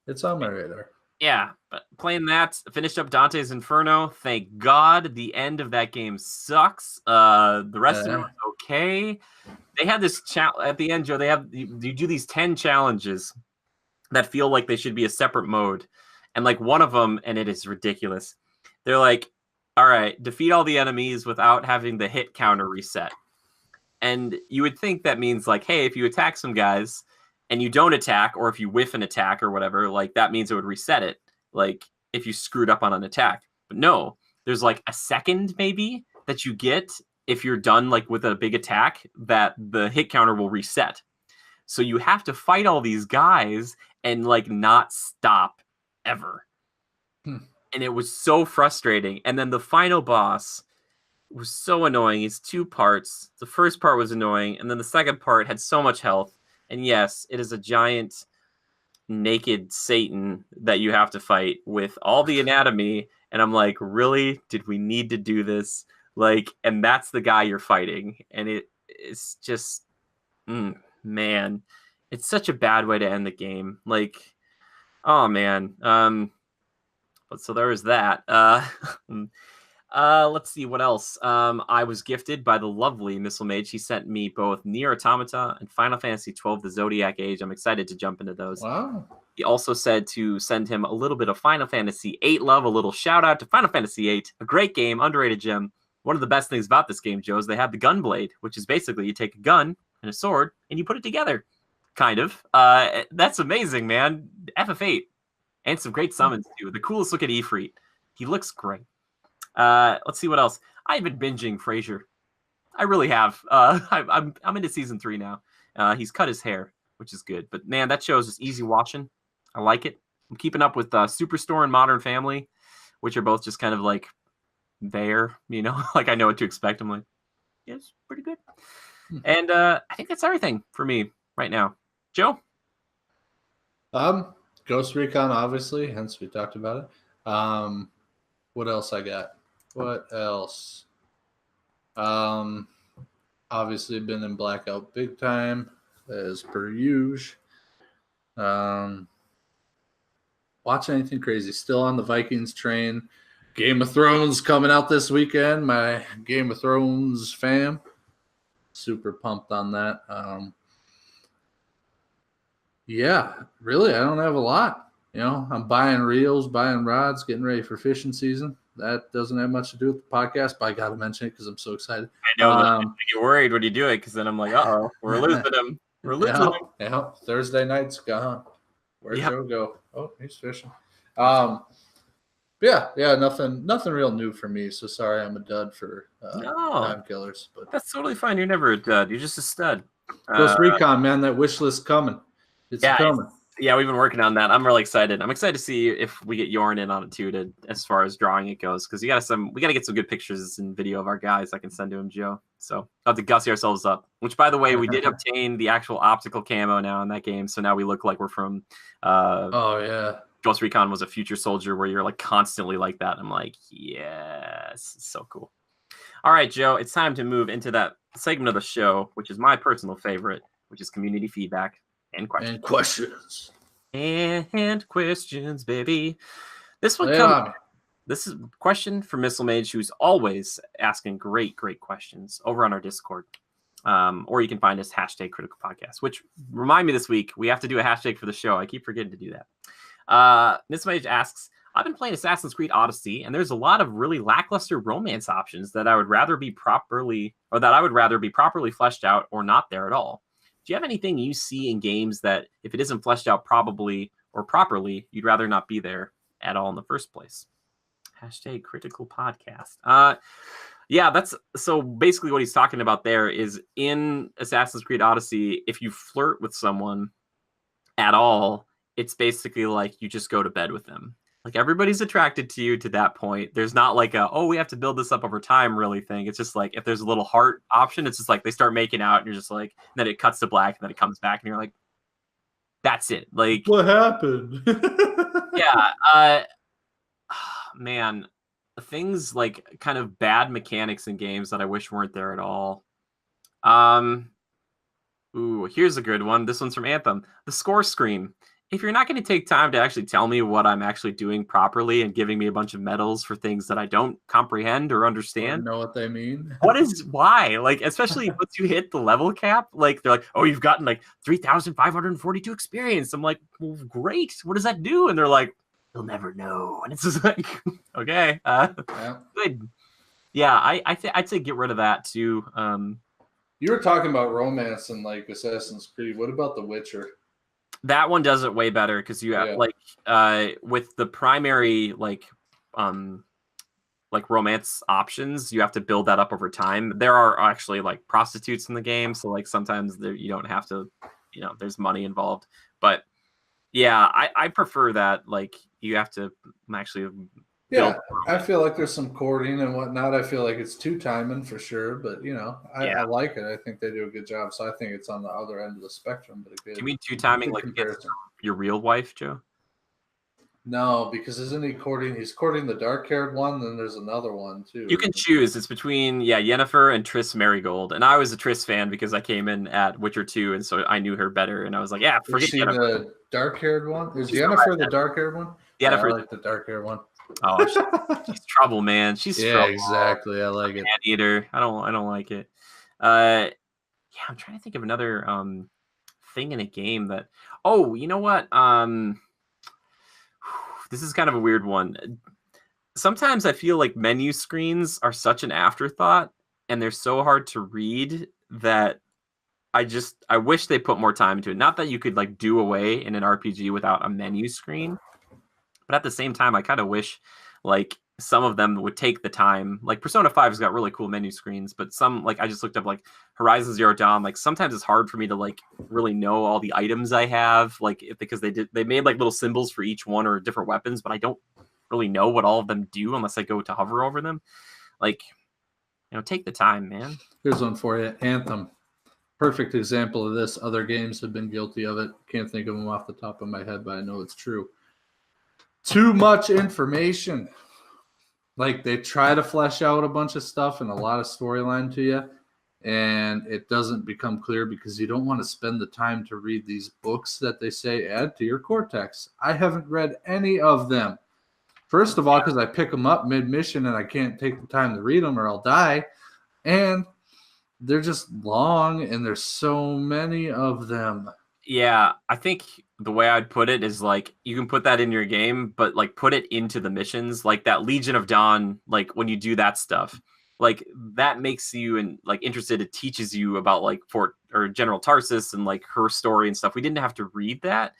It's on my radar. Yeah, but playing that, finished up Dante's Inferno. Thank God. The end of that game sucks. The rest of it was okay. They had this at the end, Joe. You do these 10 challenges that feel like they should be a separate mode, and like one of them, and it is ridiculous. They're like, all right, defeat all the enemies without having the hit counter reset. And you would think that means like, hey, if you attack some guys and you don't attack, or if you whiff an attack or whatever, like that means it would reset it. Like if you screwed up on an attack. But no, there's like a second maybe that you get if you're done like with a big attack, that the hit counter will reset. So you have to fight all these guys and like not stop ever. And it was so frustrating. And then the final boss was so annoying. It's 2 parts. The first part was annoying, and then the second part had so much health. And yes, it is a giant naked Satan that you have to fight with all the anatomy. And I'm like, really? Did we need to do this? Like, and that's the guy you're fighting. And it's just, man, it's such a bad way to end the game. Like, oh man. But so there was that. Let's see what else. I was gifted by the lovely Missile Mage. She sent me both Nier Automata and Final Fantasy XII: The Zodiac Age. I'm excited to jump into those. Wow. He also said to send him a little bit of Final Fantasy VIII love, a little shout out to Final Fantasy VIII, a great game, underrated gem. One of the best things about this game, Joe, is they have the gun blade, which is basically you take a gun and a sword and you put it together, kind of. That's amazing, man. FF8 and some great summons too. The coolest looking Ifrit. He looks great. Let's see what else. I've been binging Frasier. I really have. I'm into season 3 now. He's cut his hair, which is good. But man, that show is just easy watching. I like it. I'm keeping up with Superstore and Modern Family, which are both just kind of like there, like I know what to expect. I'm like, yeah, it's pretty good. And I think that's everything for me right now. Joe? Ghost Recon, obviously, hence we talked about it. What else I got? What else? Obviously been in blackout big time, as per usual. Watch anything crazy. Still on the Vikings train. Game of Thrones coming out this weekend. My Game of Thrones fam. Super pumped on that. Yeah, really, I don't have a lot. I'm buying reels, buying rods, getting ready for fishing season. That doesn't have much to do with the podcast, but I got to mention it because I'm so excited. I know. I get worried when you do it because then I'm like, uh-oh, we're losing him. We're losing him. Yeah, Thursday night's gone. Where'd Joe go? Oh, he's fishing. Yeah, nothing real new for me. So sorry, I'm a dud for Timekillers. But that's totally fine. You're never a dud. You're just a stud. Ghost Recon, man, that wish list coming. It's coming. Yeah, we've been working on that. I'm really excited. I'm excited to see if we get Yorn in on it too, as far as drawing it goes, because we got to get some good pictures and video of our guys I can send to him, Joe. So I'll have to gussy ourselves up. Which, by the way, we did obtain the actual optical camo now in that game, so now we look like we're from. Oh yeah. Ghost Recon was a future soldier where you're like constantly like that. I'm like, yes, so cool. All right, Joe, it's time to move into that segment of the show, which is my personal favorite, which is community feedback. And questions. And questions, baby. This one comes. This is a question from Missile Mage, who's always asking great questions over on our Discord. Or you can find us #CriticalPodcast, which remind me this week, we have to do a hashtag for the show. I keep forgetting to do that. Missile Mage asks, I've been playing Assassin's Creed Odyssey, and there's a lot of really lackluster romance options that I would rather be properly fleshed out or not there at all. Do you have anything you see in games that, if it isn't fleshed out properly, you'd rather not be there at all in the first place? #CriticalPodcast. Yeah, that's so basically what he's talking about there is in Assassin's Creed Odyssey, if you flirt with someone at all, it's basically like you just go to bed with them. Like everybody's attracted to you to that point. There's not like we have to build this up over time really thing. It's just like if there's a little heart option, it's just like they start making out and you're just like, and then it cuts to black and then it comes back and you're like, that's it. Like what happened? Yeah. Man, things like kind of bad mechanics in games that I wish weren't there at all. Here's a good one. This one's from Anthem. The score screen. If you're not going to take time to actually tell me what I'm actually doing properly and giving me a bunch of medals for things that I don't comprehend or understand, know what they mean. Why? Like, especially once you hit the level cap, like they're like, oh, you've gotten like 3,542 experience. I'm like, well, great. What does that do? And they're like, you'll never know. And it's just like, okay, good. Yeah, I'd say get rid of that too. You were talking about romance and like Assassin's Creed. What about The Witcher? That one does it way better because you have with the primary like romance options, you have to build that up over time. There are actually like prostitutes in the game, so like sometimes you don't have to, there's money involved. But yeah, I prefer that. Like you have to actually. Yeah, I feel like there's some courting and whatnot. I feel like it's two timing for sure, but I like it. I think they do a good job. So I think it's on the other end of the spectrum. But do you mean two timing like your real wife, Joe? No, because isn't he courting? He's courting the dark-haired one. Then there's another one too. You can choose. It's between Yennefer and Triss Marigold, and I was a Triss fan because I came in at Witcher 2, and so I knew her better. And I was like, forget Yennefer. The dark-haired one. Is Yennefer the dark-haired one? Yennefer, I like the dark-haired one. Oh, she's trouble, man. She's Yeah, trouble. exactly. I like it. Eater. I don't like it. Yeah, I'm trying to think of another thing in a game that. Oh, you know what? This is kind of a weird one. Sometimes I feel like menu screens are such an afterthought, and they're so hard to read that I wish they put more time into it. Not that you could like do away in an RPG without a menu screen, but at the same time, I kind of wish like some of them would take the time. Like Persona 5 has got really cool menu screens, but some like I just looked up like Horizon Zero Dawn. Like sometimes it's hard for me to like really know all the items I have, like because they made like little symbols for each one or different weapons, but I don't really know what all of them do unless I go to hover over them. Like, take the time, man. Here's one for you. Anthem. Perfect example of this. Other games have been guilty of it. Can't think of them off the top of my head, but I know it's true. Too much information. Like they try to flesh out a bunch of stuff and a lot of storyline to you, and it doesn't become clear because you don't want to spend the time to read these books that they say add to your cortex. I haven't read any of them. First of all, because I pick them up mid-mission and I can't take the time to read them or I'll die. And they're just long and there's so many of them. Yeah, I think the way I'd put it is like you can put that in your game, but like put it into the missions, like that Legion of Dawn, like when you do that stuff, like that makes you and like interested. It teaches you about like Fort or General Tarsus and like her story and stuff. We didn't have to read that.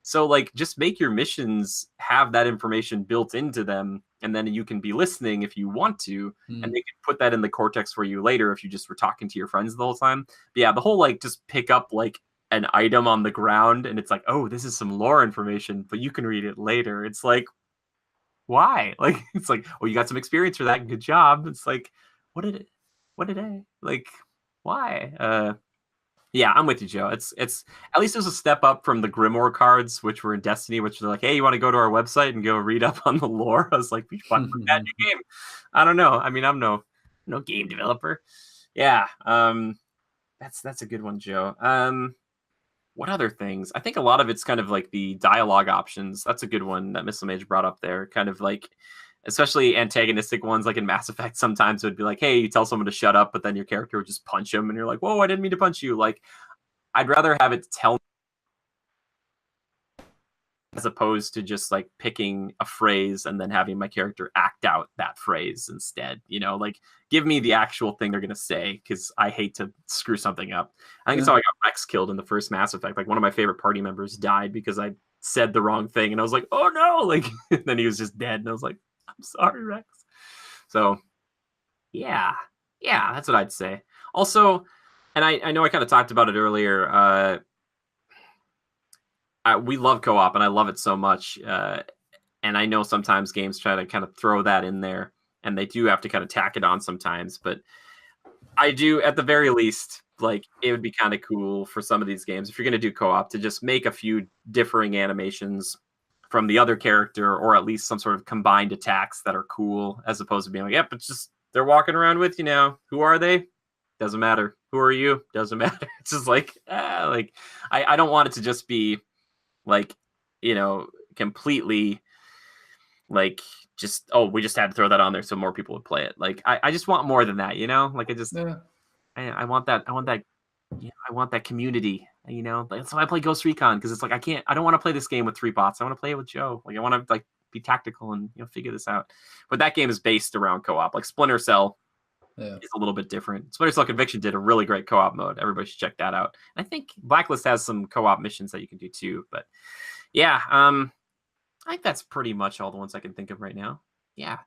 So like just make your missions have that information built into them, and then you can be listening if you want to, and they can put that in the cortex for you later if you just were talking to your friends the whole time. But yeah, the whole like just pick up like an item on the ground and it's like, oh, this is some lore information, but you can read it later. It's like, why? Like it's like, oh, you got some experience for that. Good job. It's like, what did I like? Why? Yeah, I'm with you, Joe. It's at least there's a step up from the Grimoire cards, which were in Destiny, which they're like, hey, you want to go to our website and go read up on the lore? I was like, we should put that in your game. I don't know. I mean, I'm no game developer. Yeah, that's a good one, Joe. What other things? I think a lot of it's kind of like the dialogue options. That's a good one that Missile Mage brought up there. Kind of like, especially antagonistic ones, like in Mass Effect, sometimes it would be like, hey, you tell someone to shut up, but then your character would just punch him, and you're like, whoa, I didn't mean to punch you. Like, I'd rather have it tell as opposed to just like picking a phrase and then having my character act out that phrase instead. Like give me the actual thing they're gonna say because I hate to screw something up. I think it's how I got Rex killed in the first Mass Effect. Like one of my favorite party members died because I said the wrong thing, and I was like, oh no, like then he was just dead, and I was like, I'm sorry, Rex. So yeah, that's what I'd say. Also, and I know I kind of talked about it earlier. We love co-op, and I love it so much. And I know sometimes games try to kind of throw that in there, and they do have to kind of tack it on sometimes. But I do, at the very least, like it would be kind of cool for some of these games if you're going to do co-op to just make a few differing animations from the other character, or at least some sort of combined attacks that are cool, as opposed to being like, yep, it's just they're walking around with you now. Who are they? Doesn't matter. Who are you? Doesn't matter. It's just like, I don't want it to just be like, completely like just, oh, we just had to throw that on there so more people would play it. Like I just want more than that, like I want that I want that community, that's why I play Ghost Recon, because it's like I don't want to play this game with 3 bots. I want to play it with Joe. Like I want to like be tactical and figure this out. But that game is based around co-op. Like Splinter Cell is a little bit different. Splinter Cell Conviction did a really great co-op mode. Everybody should check that out. And I think Blacklist has some co-op missions that you can do too. But yeah, I think that's pretty much all the ones I can think of right now. Yeah.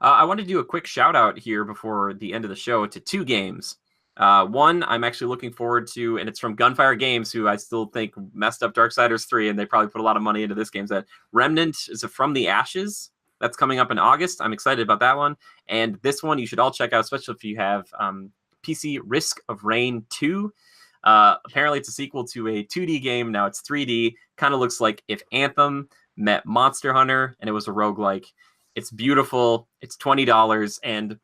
I want to do a quick shout out here before the end of the show to 2 games. One I'm actually looking forward to, and it's from Gunfire Games, who I still think messed up Darksiders 3, and they probably put a lot of money into this game. That Remnant is From the Ashes. That's coming up in August. I'm excited about that one. And this one you should all check out, especially if you have PC, Risk of Rain 2. Apparently it's a sequel to a 2D game. Now it's 3D. Kind of looks like if Anthem met Monster Hunter and it was a roguelike. It's beautiful. It's $20. And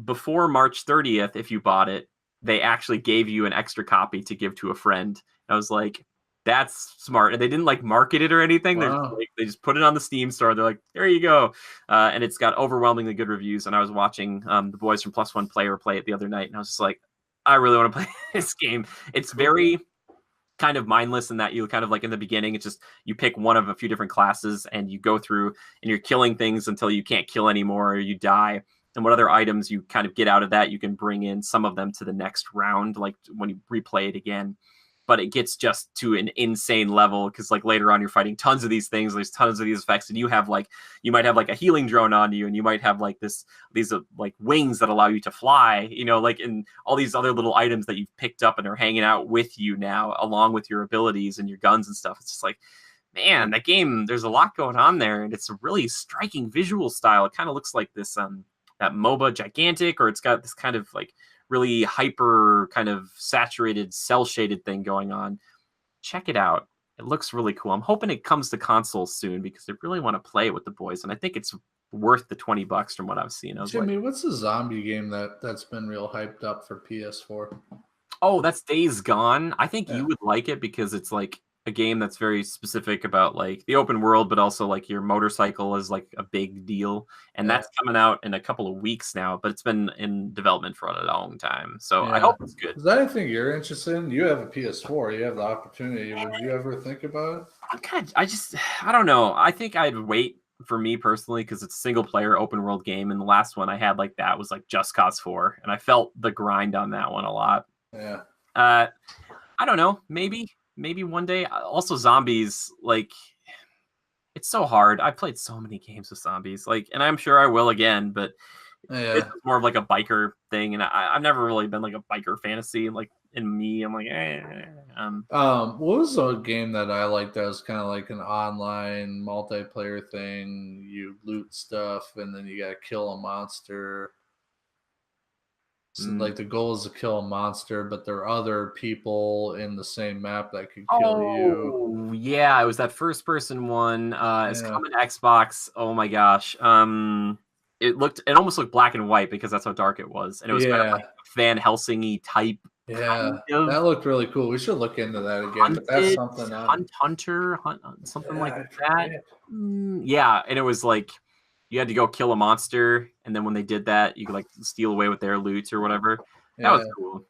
before March 30th, if you bought it, they actually gave you an extra copy to give to a friend. I was like, That's smart. And they didn't like market it or anything. Wow. They just put it on the Steam store. They're like, there you go. And it's got overwhelmingly good reviews. And I was watching the boys from Plus One Player play it the other night, and I was just like, I really want to play this game. It's very kind of mindless in that you kind of like in the beginning, it's just you pick one of a few different classes and you go through and you're killing things until you can't kill anymore or you die. And what other items you kind of get out of that, you can bring in some of them to the next round, like when you replay it again. But it gets just to an insane level because like later on you're fighting tons of these things, there's tons of these effects, and you might have like a healing drone on you, and you might have like these like wings that allow you to fly, like in all these other little items that you've picked up and are hanging out with you now along with your abilities and your guns and stuff. It's just like, man, that game, there's a lot going on there, and it's a really striking visual style. It kind of looks like this that MOBA Gigantic, or it's got this kind of like really hyper kind of saturated cell shaded thing going on. Check it out. It looks really cool. I'm hoping it comes to consoles soon because I really want to play it with the boys, and I think it's worth the $20 from what I've seen. Jimmy, what's the zombie game that's been real hyped up for PS4? Oh, that's Days Gone. I think you would like it because it's like a game that's very specific about like the open world, but also like your motorcycle is like a big deal. And that's coming out in a couple of weeks now, but it's been in development for a long time. So I hope it's good. Is that anything you're interested in? You have a PS4, you have the opportunity. Would you ever think about it? I don't know. I think I'd wait for me personally because it's a single player open world game. And the last one I had like that was like Just Cause 4. And I felt the grind on that one a lot. Yeah. I don't know. Maybe one day. Also, zombies, like, it's so hard. I've played so many games with zombies, like, and I'm sure I will again, but it's more of like a biker thing, and I've never really been like a biker fantasy. Like, in me, I'm like, what was a game that I liked that was kind of like an online multiplayer thing? You loot stuff, and then you gotta kill a monster. So, like the goal is to kill a monster, but there are other people in the same map that could kill you. Oh, yeah, it was that first-person one. It's coming to Xbox. Oh my gosh. It almost looked black and white because that's how dark it was, and it was kind of like Van Helsing-y type. Yeah, that looked really cool. We should look into that again. But that's something. Something like that. Yeah, and it was like you had to go kill a monster, and then when they did that, you could like steal away with their loot or whatever. That was cool.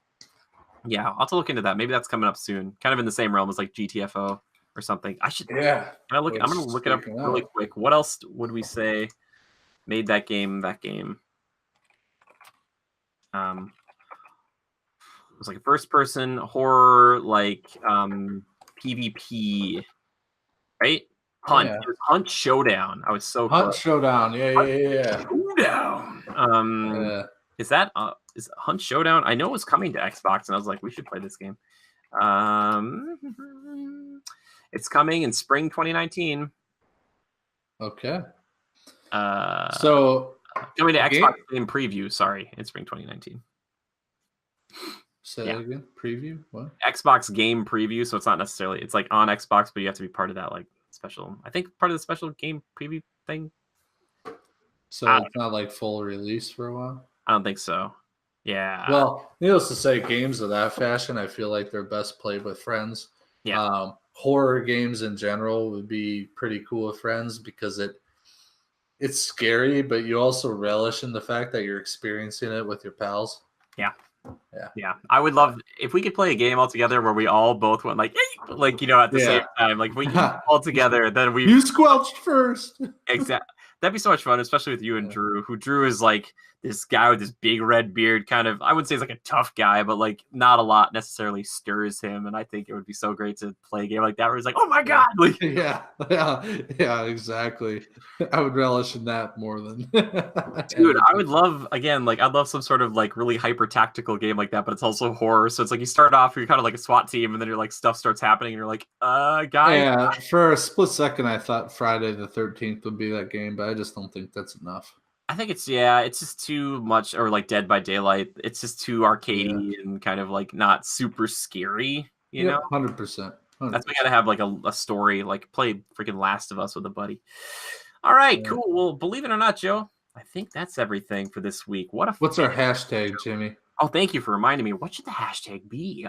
Yeah, I'll have to look into that. Maybe that's coming up soon. Kind of in the same realm as like GTFO or something. I should. Yeah. I'm gonna look it up really quick. What else would we say made that game that game? It was like a first-person horror, like PvP, right? Hunt. It was Hunt Showdown. I was so Hunt Showdown. Yeah. Showdown. Is Hunt Showdown? I know it was coming to Xbox, and I was like, we should play this game. It's coming in spring 2019. Okay. So coming to Xbox Game Preview. Sorry, in spring 2019. Say that again. Preview. What? Xbox Game Preview. So it's not necessarily. It's like on Xbox, but you have to be part of that like special. I think part of the special game preview thing. So it's not like full release for a while. I don't think so. Yeah. Well, needless to say, games of that fashion, I feel like they're best played with friends. Yeah. Horror games in general would be pretty cool with friends because it's scary, but you also relish in the fact that you're experiencing it with your pals. Yeah. I would love if we could play a game all together where we all both went like at the same time. Like if we can all together, then you squelched first. Exactly. That'd be so much fun, especially with you and Drew. Drew is like this guy with this big red beard, kind of. I wouldn't say he's like a tough guy, but like not a lot necessarily stirs him. And I think it would be so great to play a game like that where he's like, "Oh my god!" Like, yeah, exactly. I would relish in that more than. Dude, I would love I'd love some sort of like really hyper tactical game like that, but it's also horror. So it's like you start off, you're kind of like a SWAT team, and then you're like stuff starts happening, and you're like, guys. Yeah, for a split second, I thought Friday the 13th would be that game, but I just don't think that's enough. I think it's just too much, or like Dead by Daylight. It's just too arcadey and kind of like not super scary, you know? 100%. That's why you gotta have like a story, like play freaking Last of Us with a buddy. All right, cool. Well, believe it or not, Joe, I think that's everything for this week. What's our hashtag, Jimmy? Oh, thank you for reminding me. What should the hashtag be?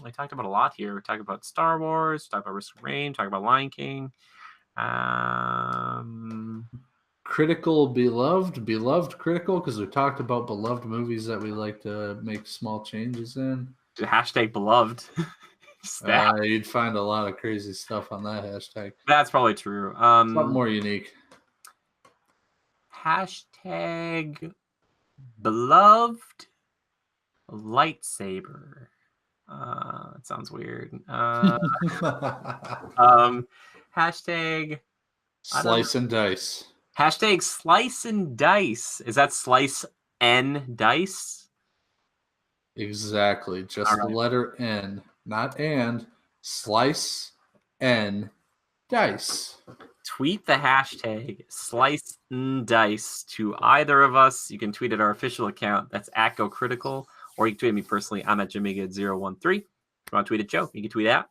I talked about a lot here. We talked about Star Wars, talked about Risk of Rain, talked about Lion King. Critical, beloved critical, because we talked about beloved movies that we like to make small changes in. Hashtag beloved. You'd find a lot of crazy stuff on that hashtag. That's probably true. Something more unique. Hashtag beloved lightsaber. That sounds weird. Hashtag slice and dice. Hashtag slice and dice. Is that slice N dice? Exactly. Just the letter N, not and. Slice N dice. Tweet the hashtag slice and dice to either of us. You can tweet at our official account. That's @GoCritical. Or you can tweet at me personally. I'm at JimmyGid013. If you want to tweet at Joe, you can tweet at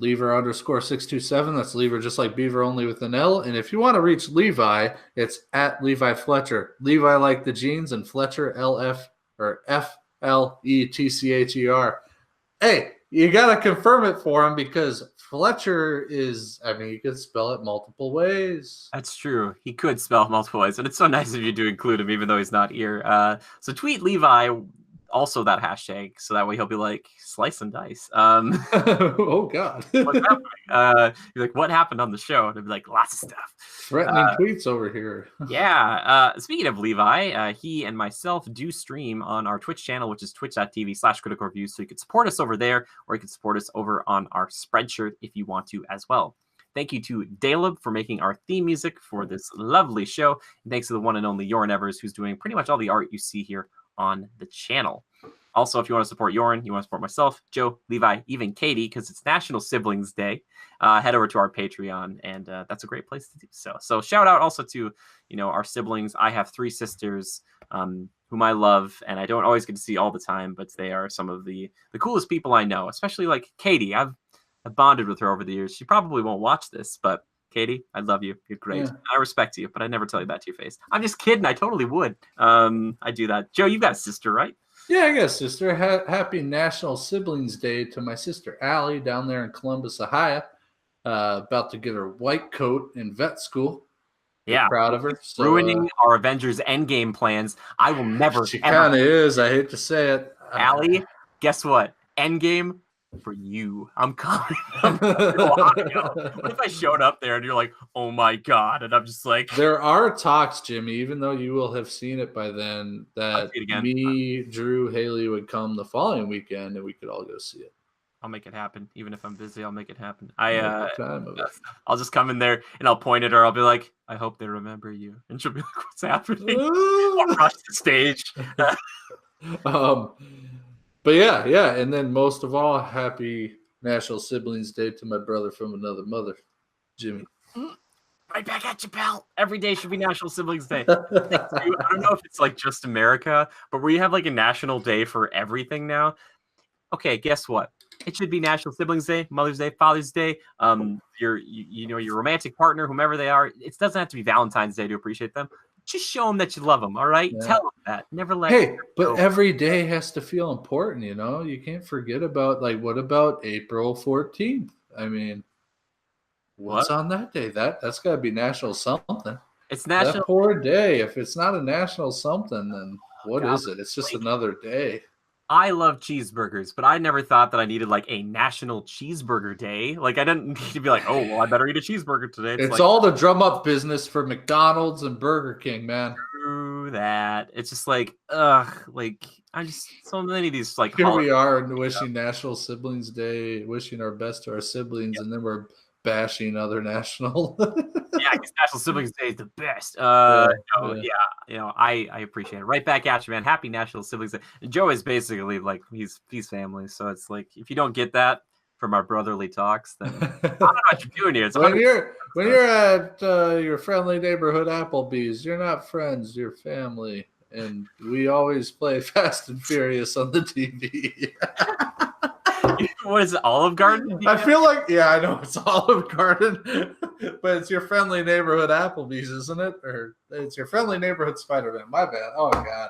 Lever_627. That's Lever just like Beaver, only with an L. And if you want to reach Levi, it's at Levi Fletcher. Levi like the jeans, and Fletcher FLETCHER. Hey, you got to confirm it for him, because Fletcher is, you could spell it multiple ways. That's true. He could spell it multiple ways. And it's so nice of you to include him, even though he's not here. So tweet Levi also that hashtag, so that way he'll be like, slice and dice. Oh God. What's happening? You're like, what happened on the show? And he'll be like, lots of stuff. Threatening tweets over here. Yeah. Speaking of Levi, he and myself do stream on our Twitch channel, which is twitch.tv/critical reviews. So you can support us over there, or you can support us over on our Spreadshirt if you want to as well. Thank you to Daleb for making our theme music for this lovely show. And thanks to the one and only Jorn Evers, who's doing pretty much all the art you see here on the channel. Also, if you want to support Jorn, you want to support myself, Joe, Levi, even Katie, because it's National Siblings Day, head over to our Patreon, and that's a great place to do so. So shout out also to, our siblings. I have 3 sisters whom I love, and I don't always get to see all the time, but they are some of the coolest people I know, especially like Katie. I've bonded with her over the years. She probably won't watch this, but Katie, I love you. You're great. Yeah. I respect you, but I never tell you that to your face. I'm just kidding. I totally would. I do that. Joe, you've got a sister, right? Yeah, I got a sister. Happy National Siblings Day to my sister Allie down there in Columbus, Ohio. About to get her white coat in vet school. Yeah, proud of her. So, ruining our Avengers Endgame plans. I will never. She kind of is. I hate to say it. Allie, guess what? Endgame. For you, I'm coming. What if I showed up there and you're like, oh my God, and I'm just like, there are talks, Jimmy, even though you will have seen it by then, that me, Drew, Haley would come the following weekend and we could all go see it. I'll make it happen. Even if I'm busy, I'll make it happen. I'll just come in there and I'll point at her. I'll be like, I hope they remember you. And she'll be like, what's happening? I'll rush the stage. But yeah, and then most of all, happy National Siblings Day to my brother from another mother, Jimmy. Right back at you, pal. Every day should be National Siblings Day. I don't know if it's like just America, but we have like a national day for everything now. Okay, guess what? It should be National Siblings Day, Mother's Day, Father's Day. Your romantic partner, whomever they are. It doesn't have to be Valentine's Day to appreciate them. Just show them that you love them, all right? Yeah. Tell them that. Never let them go. But every day has to feel important, You can't forget about, what about April 14th? What's on that day? That's got to be national something. It's national. That poor day. If it's not a national something, then what is it? It's just another day. I love cheeseburgers, but I never thought that I needed a national cheeseburger day. I didn't need to be like, oh, well, I better eat a cheeseburger today. It's all the drum up business for McDonald's and Burger King, man. True that. It's just I'm just so many of these Here we are wishing National Siblings Day, wishing our best to our siblings, and then we're bashing other national. Yeah, because National Siblings Day is the best. I appreciate it. Right back at you, man. Happy National Siblings Day. And Joe is basically he's family, so it's if you don't get that from our brotherly talks, then I don't know what you're doing here. It's when you're at your friendly neighborhood Applebee's, you're not friends, you're family, and we always play Fast and Furious on the TV. What is it, Olive Garden? I feel I know it's Olive Garden, but it's your friendly neighborhood Applebee's, isn't it? Or it's your friendly neighborhood Spider-Man. My bad. Oh, God.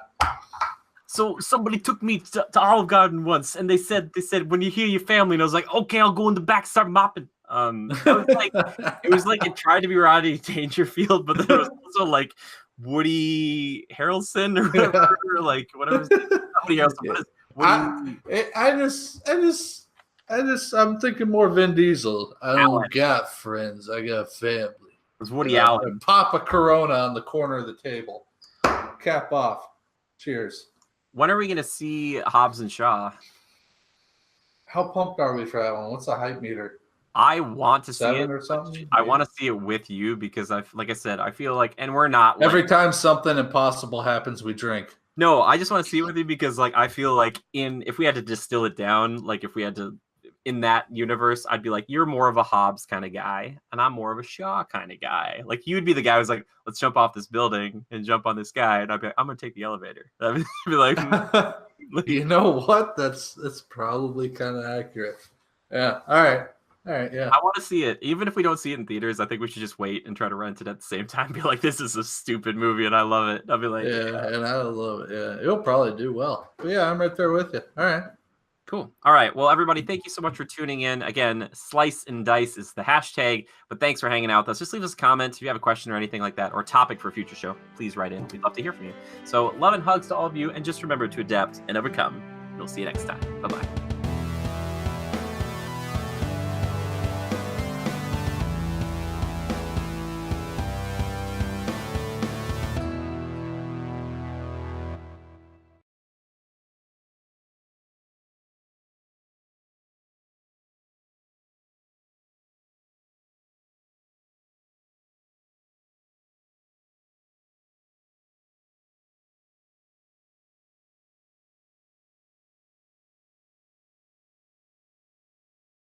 So somebody took me to Olive Garden once, and they said when you hear your family, and I was like, okay, I'll go in the back, start mopping. It was like it tried to be Rodney Dangerfield, but then it was also like Woody Harrelson or whatever, like whatever. Woody Harrelson. I'm thinking more Vin Diesel. I don't Allen. got friends. I got family. It was Woody Allen. Pop a Corona on the corner of the table. Cap off. Cheers. When are we going to see Hobbs and Shaw? How pumped are we for that one? What's the hype meter? I want to see it or something. I want to see it with you because like I said, I feel like, and we're not. Every time something impossible happens, we drink. No, I just want to see it with you because like I feel like if we had to distill it down, like if we had to in that universe, I'd be like, you're more of a Hobbs kind of guy, and I'm more of a Shaw kind of guy. Like you'd be the guy who's like, let's jump off this building and jump on this guy, and I'd be like, I'm gonna take the elevator. I'd be like, you know what? That's probably kind of accurate. Yeah. All right. Yeah. I want to see it, even if we don't see it in theaters. I think we should just wait and try to rent it at the same time. Be like, this is a stupid movie, and I love it. I'll be like, yeah, and I love it. Yeah, it'll probably do well. But yeah, I'm right there with you. All right. Cool. All right. Well, everybody, thank you so much for tuning in. Again, Slice and Dice is the hashtag, but thanks for hanging out with us. Just leave us a comment if you have a question or anything like that, or a topic for a future show. Please write in. We'd love to hear from you. So love and hugs to all of you, and just remember to adapt and overcome. We'll see you next time. Bye-bye.